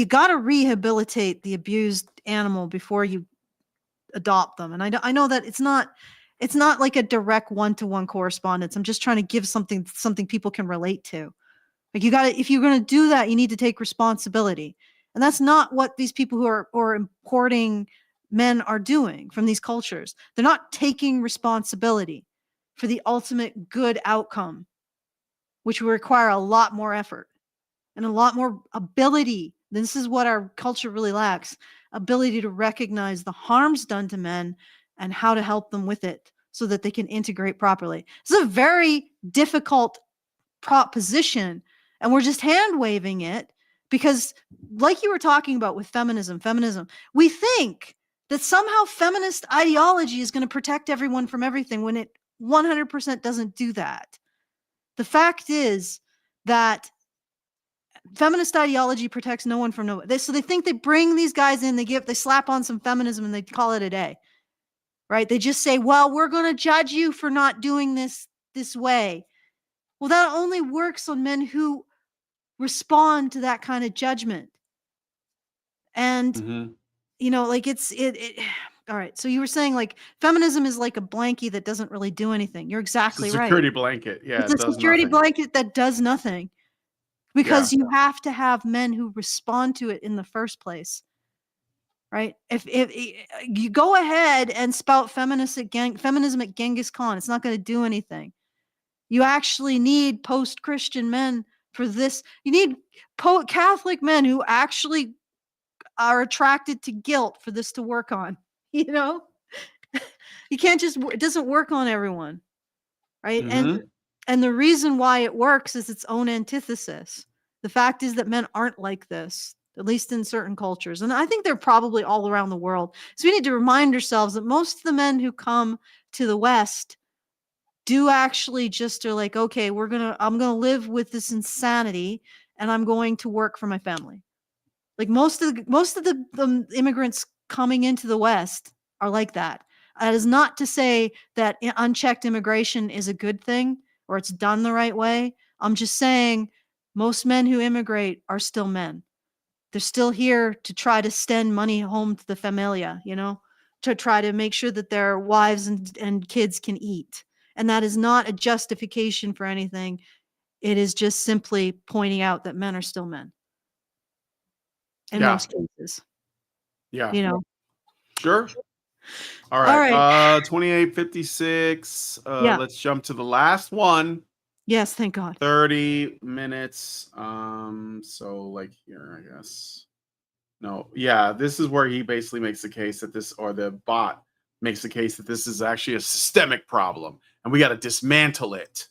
got to rehabilitate the abused animal before you adopt them. And I know that it's not like a direct one-to-one correspondence. I'm just trying to give something people can relate to. Like, if you're going to do that, you need to take responsibility. And that's not what these people who are importing men are doing from these cultures. They're not taking responsibility for the ultimate good outcome, which will require a lot more effort and a lot more ability. This is what our culture really lacks: ability to recognize the harms done to men and how to help them with it so that they can integrate properly. This is a very difficult proposition, and we're just hand waving it because, like you were talking about with feminism, we think that somehow feminist ideology is going to protect everyone from everything when it 100% doesn't do that. The fact is that feminist ideology protects no one from no one. So they think they bring these guys in, they slap on some feminism and they call it a day, right? They just say, well, we're going to judge you for not doing this way. Well, that only works on men who respond to that kind of judgment. And, like all right. So you were saying, like, feminism is like a blankie that doesn't really do anything. You're exactly it's a right. security blanket. Yeah. It's a security blanket that does nothing because you have to have men who respond to it in the first place. Right. If you go ahead and spout feminism at Genghis Khan, it's not going to do anything. You actually need post-Christian men for this. You need Catholic men who actually are attracted to guilt for this to work on. You can't it doesn't work on everyone, right? And the reason why it works is its own antithesis. The fact is that men aren't like this, at least in certain cultures. And I think they're probably all around the world. So we need to remind ourselves that most of the men who come to the West do actually just are like, okay, I'm going to live with this insanity and I'm going to work for my family. Like most of the immigrants coming into the West are like that. That is not to say that unchecked immigration is a good thing or it's done the right way. I'm just saying most men who immigrate are still men. They're still here to try to send money home to the familia, to try to make sure that their wives and kids can eat. And that is not a justification for anything. It is just simply pointing out that men are still men. In most cases. Yeah. Sure. All right. 2856. Let's jump to the last one. Yes, thank God. 30 minutes. So like here, I guess. No, yeah, this is where he basically makes the case that the bot makes the case that this is actually a systemic problem. and we got to dismantle it.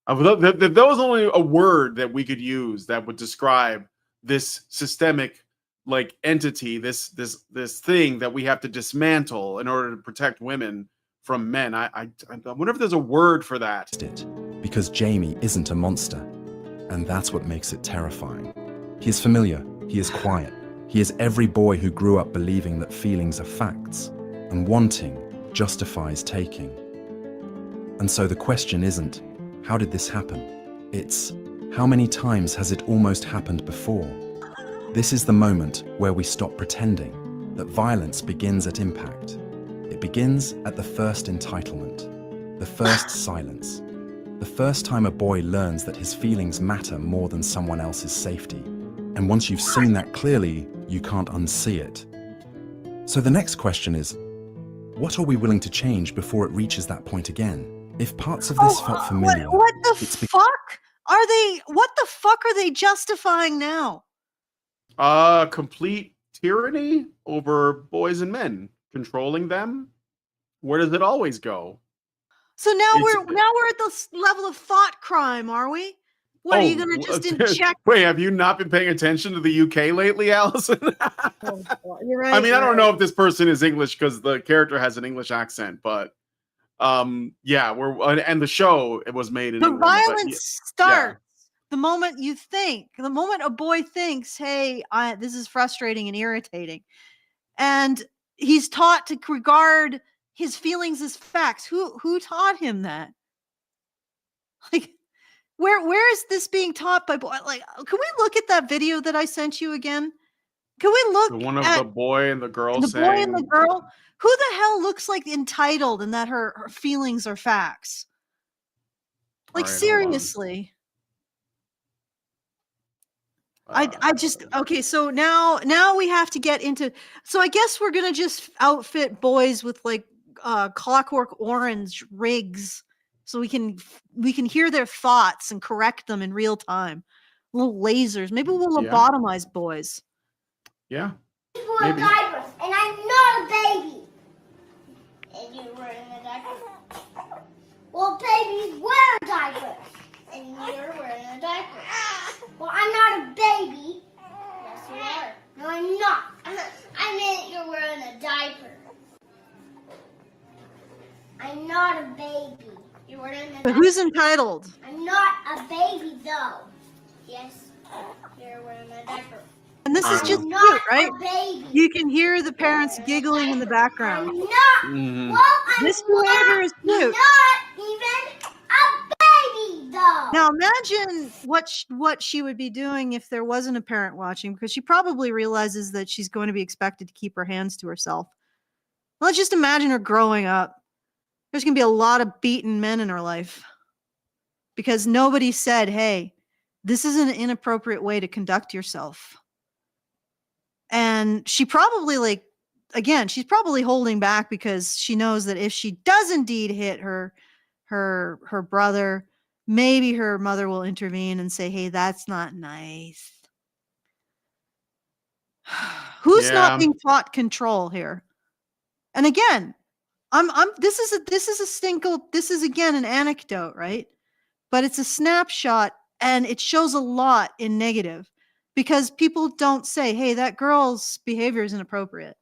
If there was only a word that we could use that would describe this systemic like entity, this thing that we have to dismantle in order to protect women from men. I wonder if there's a word for that. Because Jamie isn't a monster, and that's what makes it terrifying. He is familiar, he is quiet, he is every boy who grew up believing that feelings are facts, and wanting justifies taking. And so the question isn't, how did this happen? It's, how many times has it almost happened before? This is the moment where we stop pretending that violence begins at impact. It begins at the first entitlement, the first silence, the first time a boy learns that his feelings matter more than someone else's safety. And once you've seen that clearly, you can't unsee it. So the next question is, what are we willing to change before it reaches that point again? If parts of this felt familiar, what the fuck are they? What the fuck are they justifying now? Complete tyranny over boys and men, controlling them. Where does it always go? So now we're at the level of thought crime, are we? What are you going to just inject? Wait, have you not been paying attention to the UK lately, Allison? You're right. I mean, I don't know if this person is English because the character has an English accent, but yeah, and the show it was made in the England, violence starts the moment the moment a boy thinks, hey, this is frustrating and irritating, and he's taught to regard his feelings as facts. Who taught him that? Like, where is this being taught by boy? Like, can we look at that video that I sent you again? Can we look the one of at the boy and the girl the saying, boy and the girl? Who the hell looks like entitled and that her feelings are facts? Like, right, seriously. I just, okay, so now we have to get into, so I guess we're gonna just outfit boys with like Clockwork Orange rigs so we can hear their thoughts and correct them in real time. Little lasers. Maybe we'll lobotomize boys. Yeah. Wear diapers, and I'm not a baby. And you're wearing a diaper. Well, babies wear diapers, and you're wearing a diaper. Well, I'm not a baby. Yes, you are. No, I'm not. I meant you're wearing a diaper. I'm not a baby. You're wearing a diaper. But who's entitled? I'm not a baby, though. Yes, you're wearing a diaper. And this is just I'm cute, not right? a baby. You can hear the parents giggling in the background. I'm not. Mhm. Well, I'm This behavior is cute. not even a baby, though. Now imagine what she would be doing if there wasn't a parent watching, because she probably realizes that she's going to be expected to keep her hands to herself. Let's just imagine her growing up. There's going to be a lot of beaten men in her life because nobody said, hey, this is an inappropriate way to conduct yourself. And she probably she's probably holding back because she knows that if she does indeed hit her brother, maybe her mother will intervene and say, hey, that's not nice. Who's not being taught control here? And again, this is again an anecdote, right? But it's a snapshot and it shows a lot in negative because people don't say, hey, that girl's behavior is inappropriate.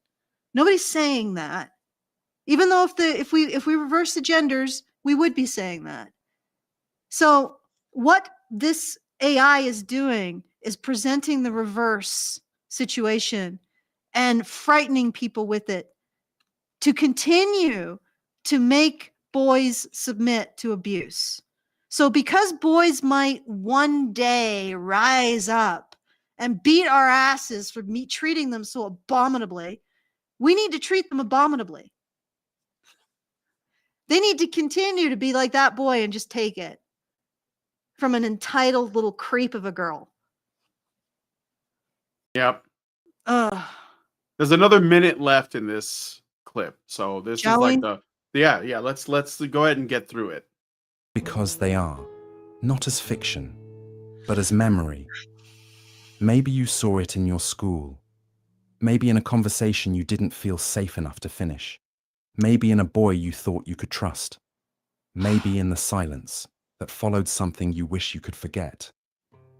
Nobody's saying that. Even though if we reverse the genders, we would be saying that. So what this AI is doing is presenting the reverse situation and frightening people with it to continue to make boys submit to abuse. So because boys might one day rise up and beat our asses for treating them so abominably, we need to treat them abominably. They need to continue to be like that boy and just take it from an entitled little creep of a girl. Yep. Ugh. There's another minute left in this clip, so this Shall is like we? yeah. Let's go ahead and get through it. Because they are, not as fiction, but as memory. Maybe you saw it in your school. Maybe in a conversation you didn't feel safe enough to finish. Maybe in a boy you thought you could trust. Maybe in the silence that followed something you wish you could forget.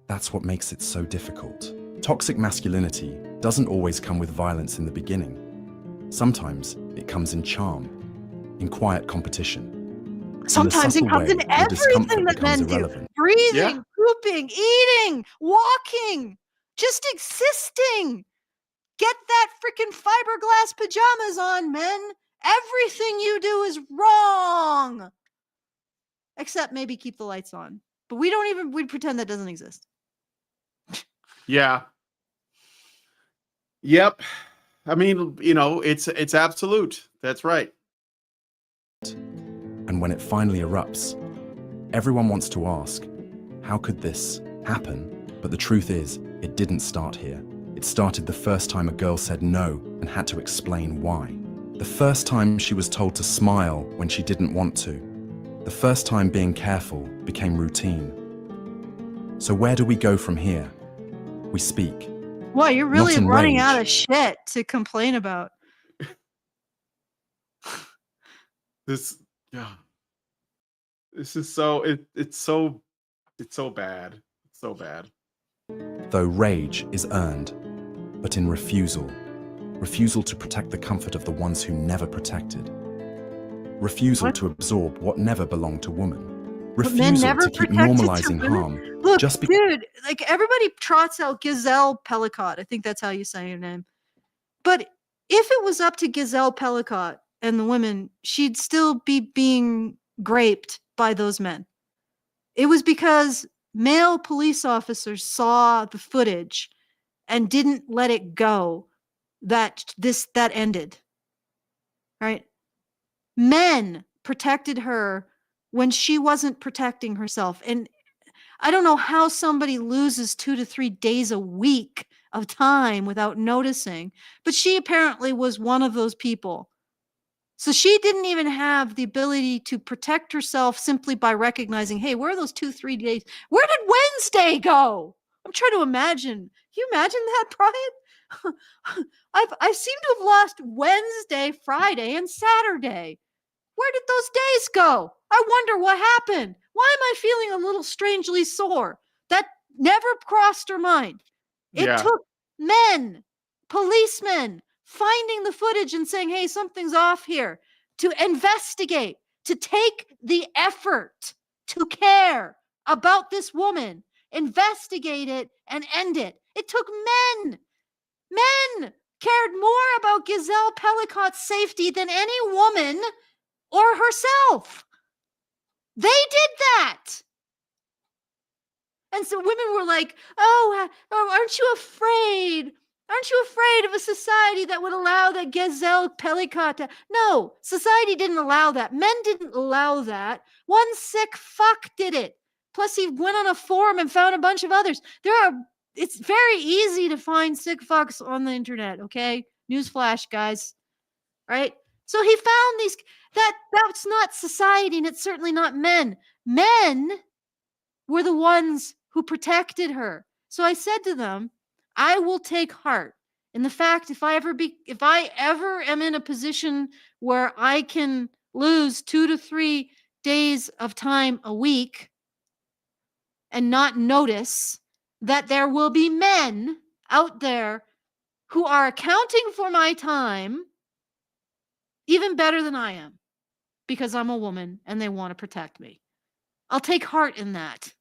That's what makes it so difficult. Toxic masculinity doesn't always come with violence in the beginning. Sometimes it comes in charm, in quiet competition. Sometimes it subtle comes way, in the everything discomfort that becomes men do. irrelevant. Breathing, Yeah. pooping, eating, walking, just existing. Get that freaking fiberglass pajamas on, men. Everything you do is wrong. Except maybe keep the lights on. But we pretend that doesn't exist. Yeah. Yep. I mean, it's absolute. That's right. And when it finally erupts, everyone wants to ask, how could this happen? But the truth is, it didn't start here. It started the first time a girl said no and had to explain why. The first time she was told to smile when she didn't want to. The first time being careful became routine. So where do we go from here? We speak. Well, you're really Not in running out rage. of shit to complain about. This yeah. This is so it's so bad. It's so bad. Though rage is earned, but in refusal. Refusal to protect the comfort of the ones who never protected. Refusal What? to absorb what never belonged to woman. But men Refusal never to keep protected their normalizing women. harm. Look, just be- dude, like everybody trots out Gazelle Pellicott. I think that's how you say her name. But if it was up to Gazelle Pellicott and the women, she'd still be being raped by those men. It was because male police officers saw the footage and didn't let it go that ended. Right? Men protected her when she wasn't protecting herself. And I don't know how somebody loses 2 to 3 days a week of time without noticing, but she apparently was one of those people. So she didn't even have the ability to protect herself simply by recognizing, hey, where are those 2-3 days? Where did Wednesday go? I'm trying to imagine. Can you imagine that, Brian? I seem to have lost Wednesday, Friday, and Saturday. Where did those days go? I wonder what happened. Why am I feeling a little strangely sore? That never crossed her mind. It Yeah. took men, policemen, finding the footage and saying, hey, something's off here, to investigate, to take the effort to care about this woman, investigate it, and end it. It took men. Men cared more about Gazelle Pellicott's safety than any woman or herself. They did that. And so women were like, oh, aren't you afraid? Aren't you afraid of a society that would allow that Gazelle Pellicott to... No, society didn't allow that. Men didn't allow that. One sick fuck did it. Plus he went on a forum and found a bunch of others. It's very easy to find sick fucks on the internet, okay? Newsflash, guys. Right? So he found these... That's not society, and it's certainly not men. Men were the ones who protected her. So I said to them, I will take heart in the fact if I ever am in a position where I can lose 2 to 3 days of time a week and not notice that there will be men out there who are accounting for my time even better than I am because I'm a woman and they want to protect me. I'll take heart in that.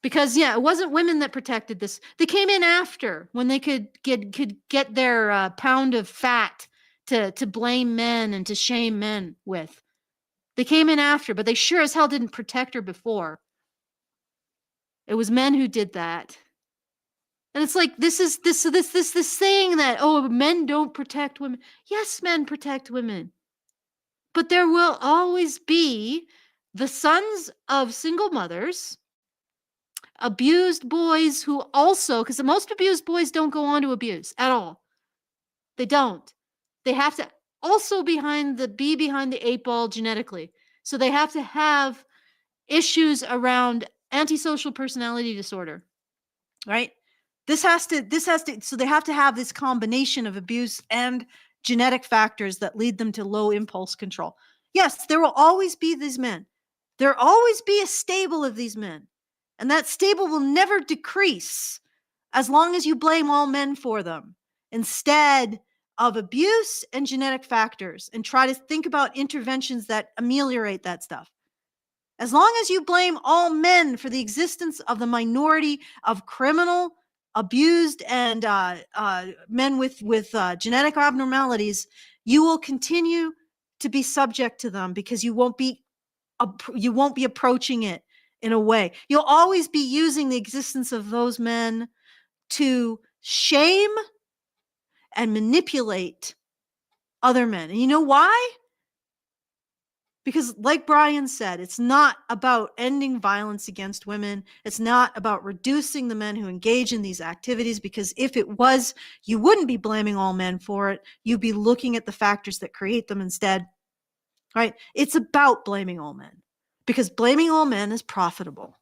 Because yeah, it wasn't women that protected this. They came in after when they could get their pound of fat to blame men and to shame men with. They came in after, but they sure as hell didn't protect her before. It was men who did that. And it's like this saying that, oh, men don't protect women. Yes, men protect women. But there will always be the sons of single mothers, abused boys who also, because most abused boys don't go on to abuse at all. They don't. They have to also be behind the 8 ball genetically. So they have to have issues around antisocial personality disorder, right? So they have to have this combination of abuse and genetic factors that lead them to low impulse control. Yes, there will always be these men. There will always be a stable of these men. And that stable will never decrease as long as you blame all men for them instead of abuse and genetic factors, and try to think about interventions that ameliorate that stuff. As long as you blame all men for the existence of the minority of criminal, abused, and men with genetic abnormalities, you will continue to be subject to them because you won't be approaching it in a way. You'll always be using the existence of those men to shame and manipulate other men. And you know why? Because like Brian said, it's not about ending violence against women. It's not about reducing the men who engage in these activities, because if it was, you wouldn't be blaming all men for it. You'd be looking at the factors that create them instead, right? It's about blaming all men, because blaming all men is profitable.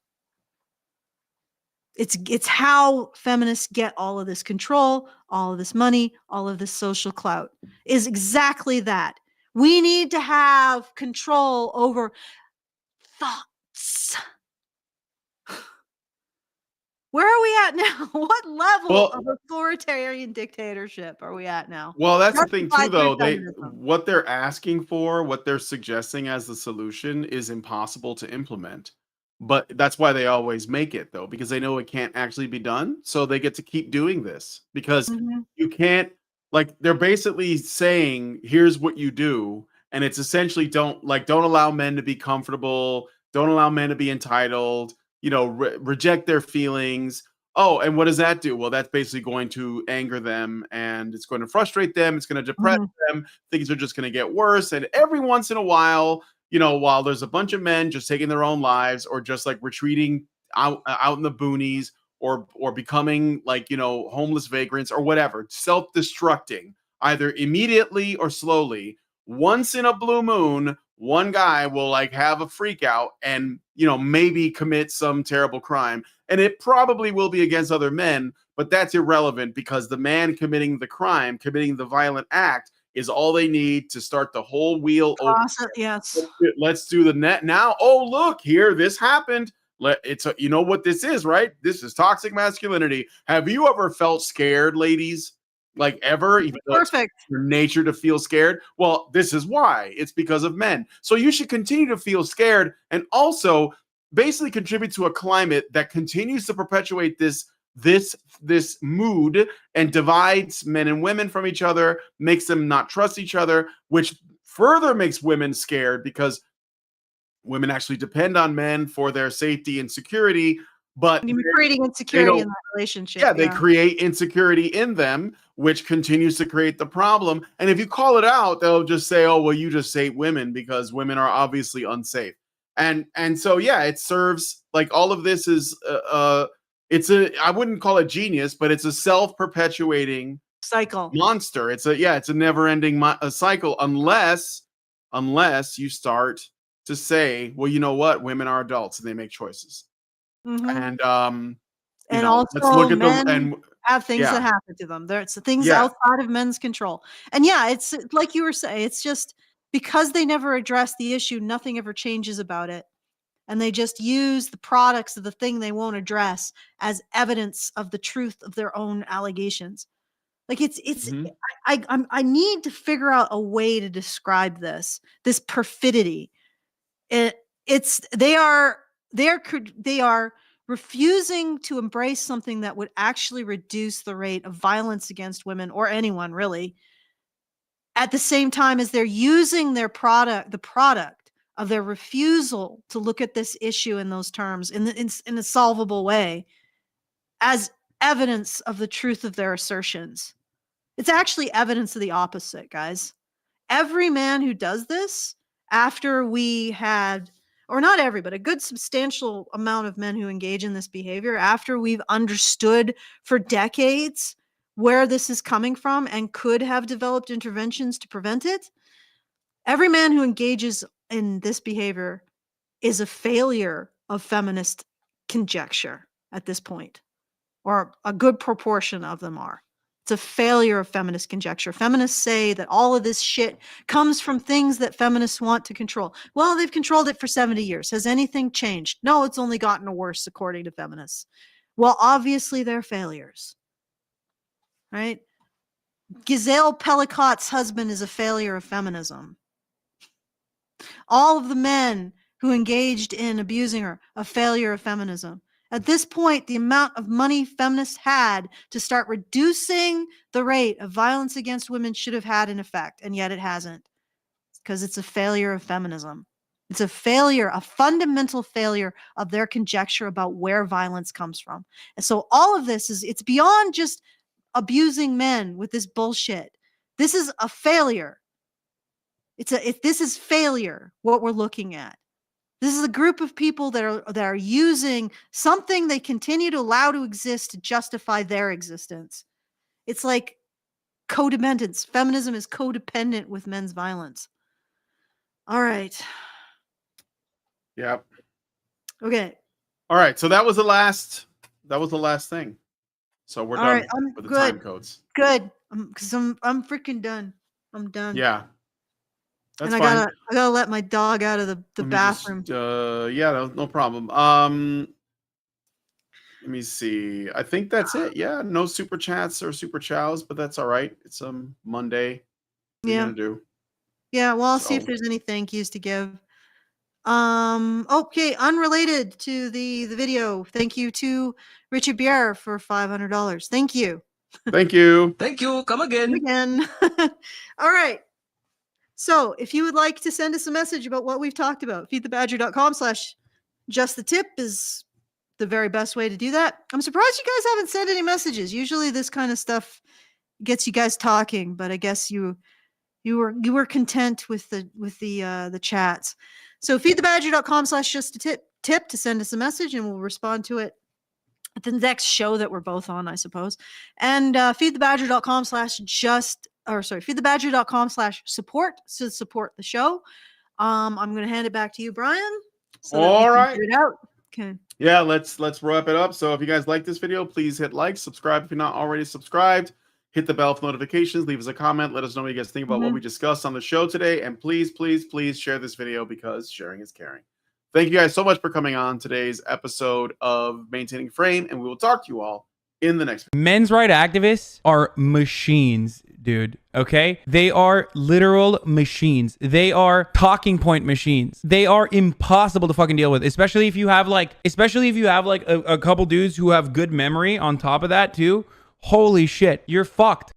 It's how feminists get all of this control, all of this money, all of this social clout, is exactly that. We need to have control over thoughts. Where are we at now? What level of authoritarian dictatorship are we at now? Well, that's the thing too, Justified through though. feminism. What they're asking for, what they're suggesting as the solution, is impossible to implement. But that's why they always make it, though, because they know it can't actually be done. So they get to keep doing this because Mhm. you can't, like, they're basically saying, here's what you do. And it's essentially don't allow men to be comfortable, don't allow men to be entitled, reject their feelings. Oh, and what does that do? Well, that's basically going to anger them, and it's going to frustrate them. It's going to depress Mhm. them. Things are just going to get worse. And every once in a while, while there's a bunch of men just taking their own lives, or just like retreating out in the boonies, or becoming like, homeless vagrants or whatever, self-destructing either immediately or slowly, once in a blue moon, one guy will like have a freak out and, maybe commit some terrible crime. And it probably will be against other men, but that's irrelevant because the man committing the crime, committing the violent act, is all they need to start the whole wheel over. Yes. Let's do the net now. Oh, look, here, this happened. You know what this is, right? This is toxic masculinity. Have you ever felt scared, ladies? Like, ever? Even though it's Perfect. your nature to feel scared? Well, this is why. It's because of men. So you should continue to feel scared, and also basically contribute to a climate that continues to perpetuate this mood and divides men and women from each other, makes them not trust each other, which further makes women scared because women actually depend on men for their safety and security, but You're creating insecurity in that relationship. yeah, they create insecurity in them, which continues to create the problem. And if you call it out, they'll just say, oh, well, you just hate women because women are obviously unsafe. And so, yeah, it serves, like, all of this is I wouldn't call it genius, but it's a self-perpetuating cycle. monster. It's a never-ending cycle unless you start to say, well, you know what, women are adults and they make choices. Mhm. And And let's look also at men have things yeah. that happen to them. There's things Yeah. outside of men's control. And yeah, it's like you were saying, it's just because they never address the issue, nothing ever changes about it. And they just use the products of the thing they won't address as evidence of the truth of their own allegations. Like it's Mhm. I need to figure out a way to describe this perfidy. It's they are refusing to embrace something that would actually reduce the rate of violence against women or anyone really, at the same time as they're using the product of their refusal to look at this issue in those terms in a solvable way as evidence of the truth of their assertions. It's actually evidence of the opposite, guys. Every man who does this, after we had, or not every, but a good substantial amount of men who engage in this behavior, after we've understood for decades where this is coming from and could have developed interventions to prevent it, every man who engages in this behavior is a failure of feminist conjecture at this point, or a good proportion of them are. It's a failure of feminist conjecture. Feminists say that all of this shit comes from things that feminists want to control. Well, they've controlled it for 70 years. Has anything changed? No, it's only gotten worse, according to feminists. Well, obviously they're failures, right? Giselle Pellicot's husband is a failure of feminism. All of the men who engaged in abusing her, a failure of feminism. At this point, the amount of money feminists had to start reducing the rate of violence against women should have had an effect, and yet it hasn't, because it's a failure of feminism. It's a failure, a fundamental failure of their conjecture about where violence comes from. And so all of this it's beyond just abusing men with this bullshit. This is a failure. This is failure, what we're looking at. This is a group of people that are using something they continue to allow to exist to justify their existence. It's like codependence. Feminism is codependent with men's violence. All right. Yep. Okay. All right. So that was the last thing. So we're All done right, I'm with the good. time codes. Good. Because I'm freaking done. I'm done. Yeah. That's and I fine. gotta let my dog out of the bathroom. Yeah, no problem. Let me see. I think that's it. Yeah, no super chats or super chows, but that's all right. It's Monday. What are you gonna do? Yeah, well, I'll see if there's any thank yous to give. Okay, unrelated to the video. Thank you to Richard Bier for $500. Thank you. Thank you. Thank you. Come again. Again. All right. So if you would like to send us a message about what we've talked about, feedthebadger.com/justthetip is the very best way to do that. I'm surprised you guys haven't sent any messages. Usually this kind of stuff gets you guys talking, but I guess you were content with the chats. So feedthebadger.com/justthetip to send us a message, and we'll respond to it at the next show that we're both on, I suppose. And feedthebadger.com/support to support the show. I'm going to hand it back to you, Brian. So all right. It out. Okay. Yeah, let's wrap it up. So if you guys like this video, please hit like, subscribe if you're not already subscribed. Hit the bell for notifications. Leave us a comment. Let us know what you guys think about what we discussed on the show today. And please, please, please share this video because sharing is caring. Thank you guys so much for coming on today's episode of Maintaining Frame, and we will talk to you all in the next video. Men's rights activists are machines, dude. Okay? They are literal machines. They are talking point machines. They are impossible to fucking deal with, especially if you have like a couple dudes who have good memory on top of that too. Holy shit, you're fucked.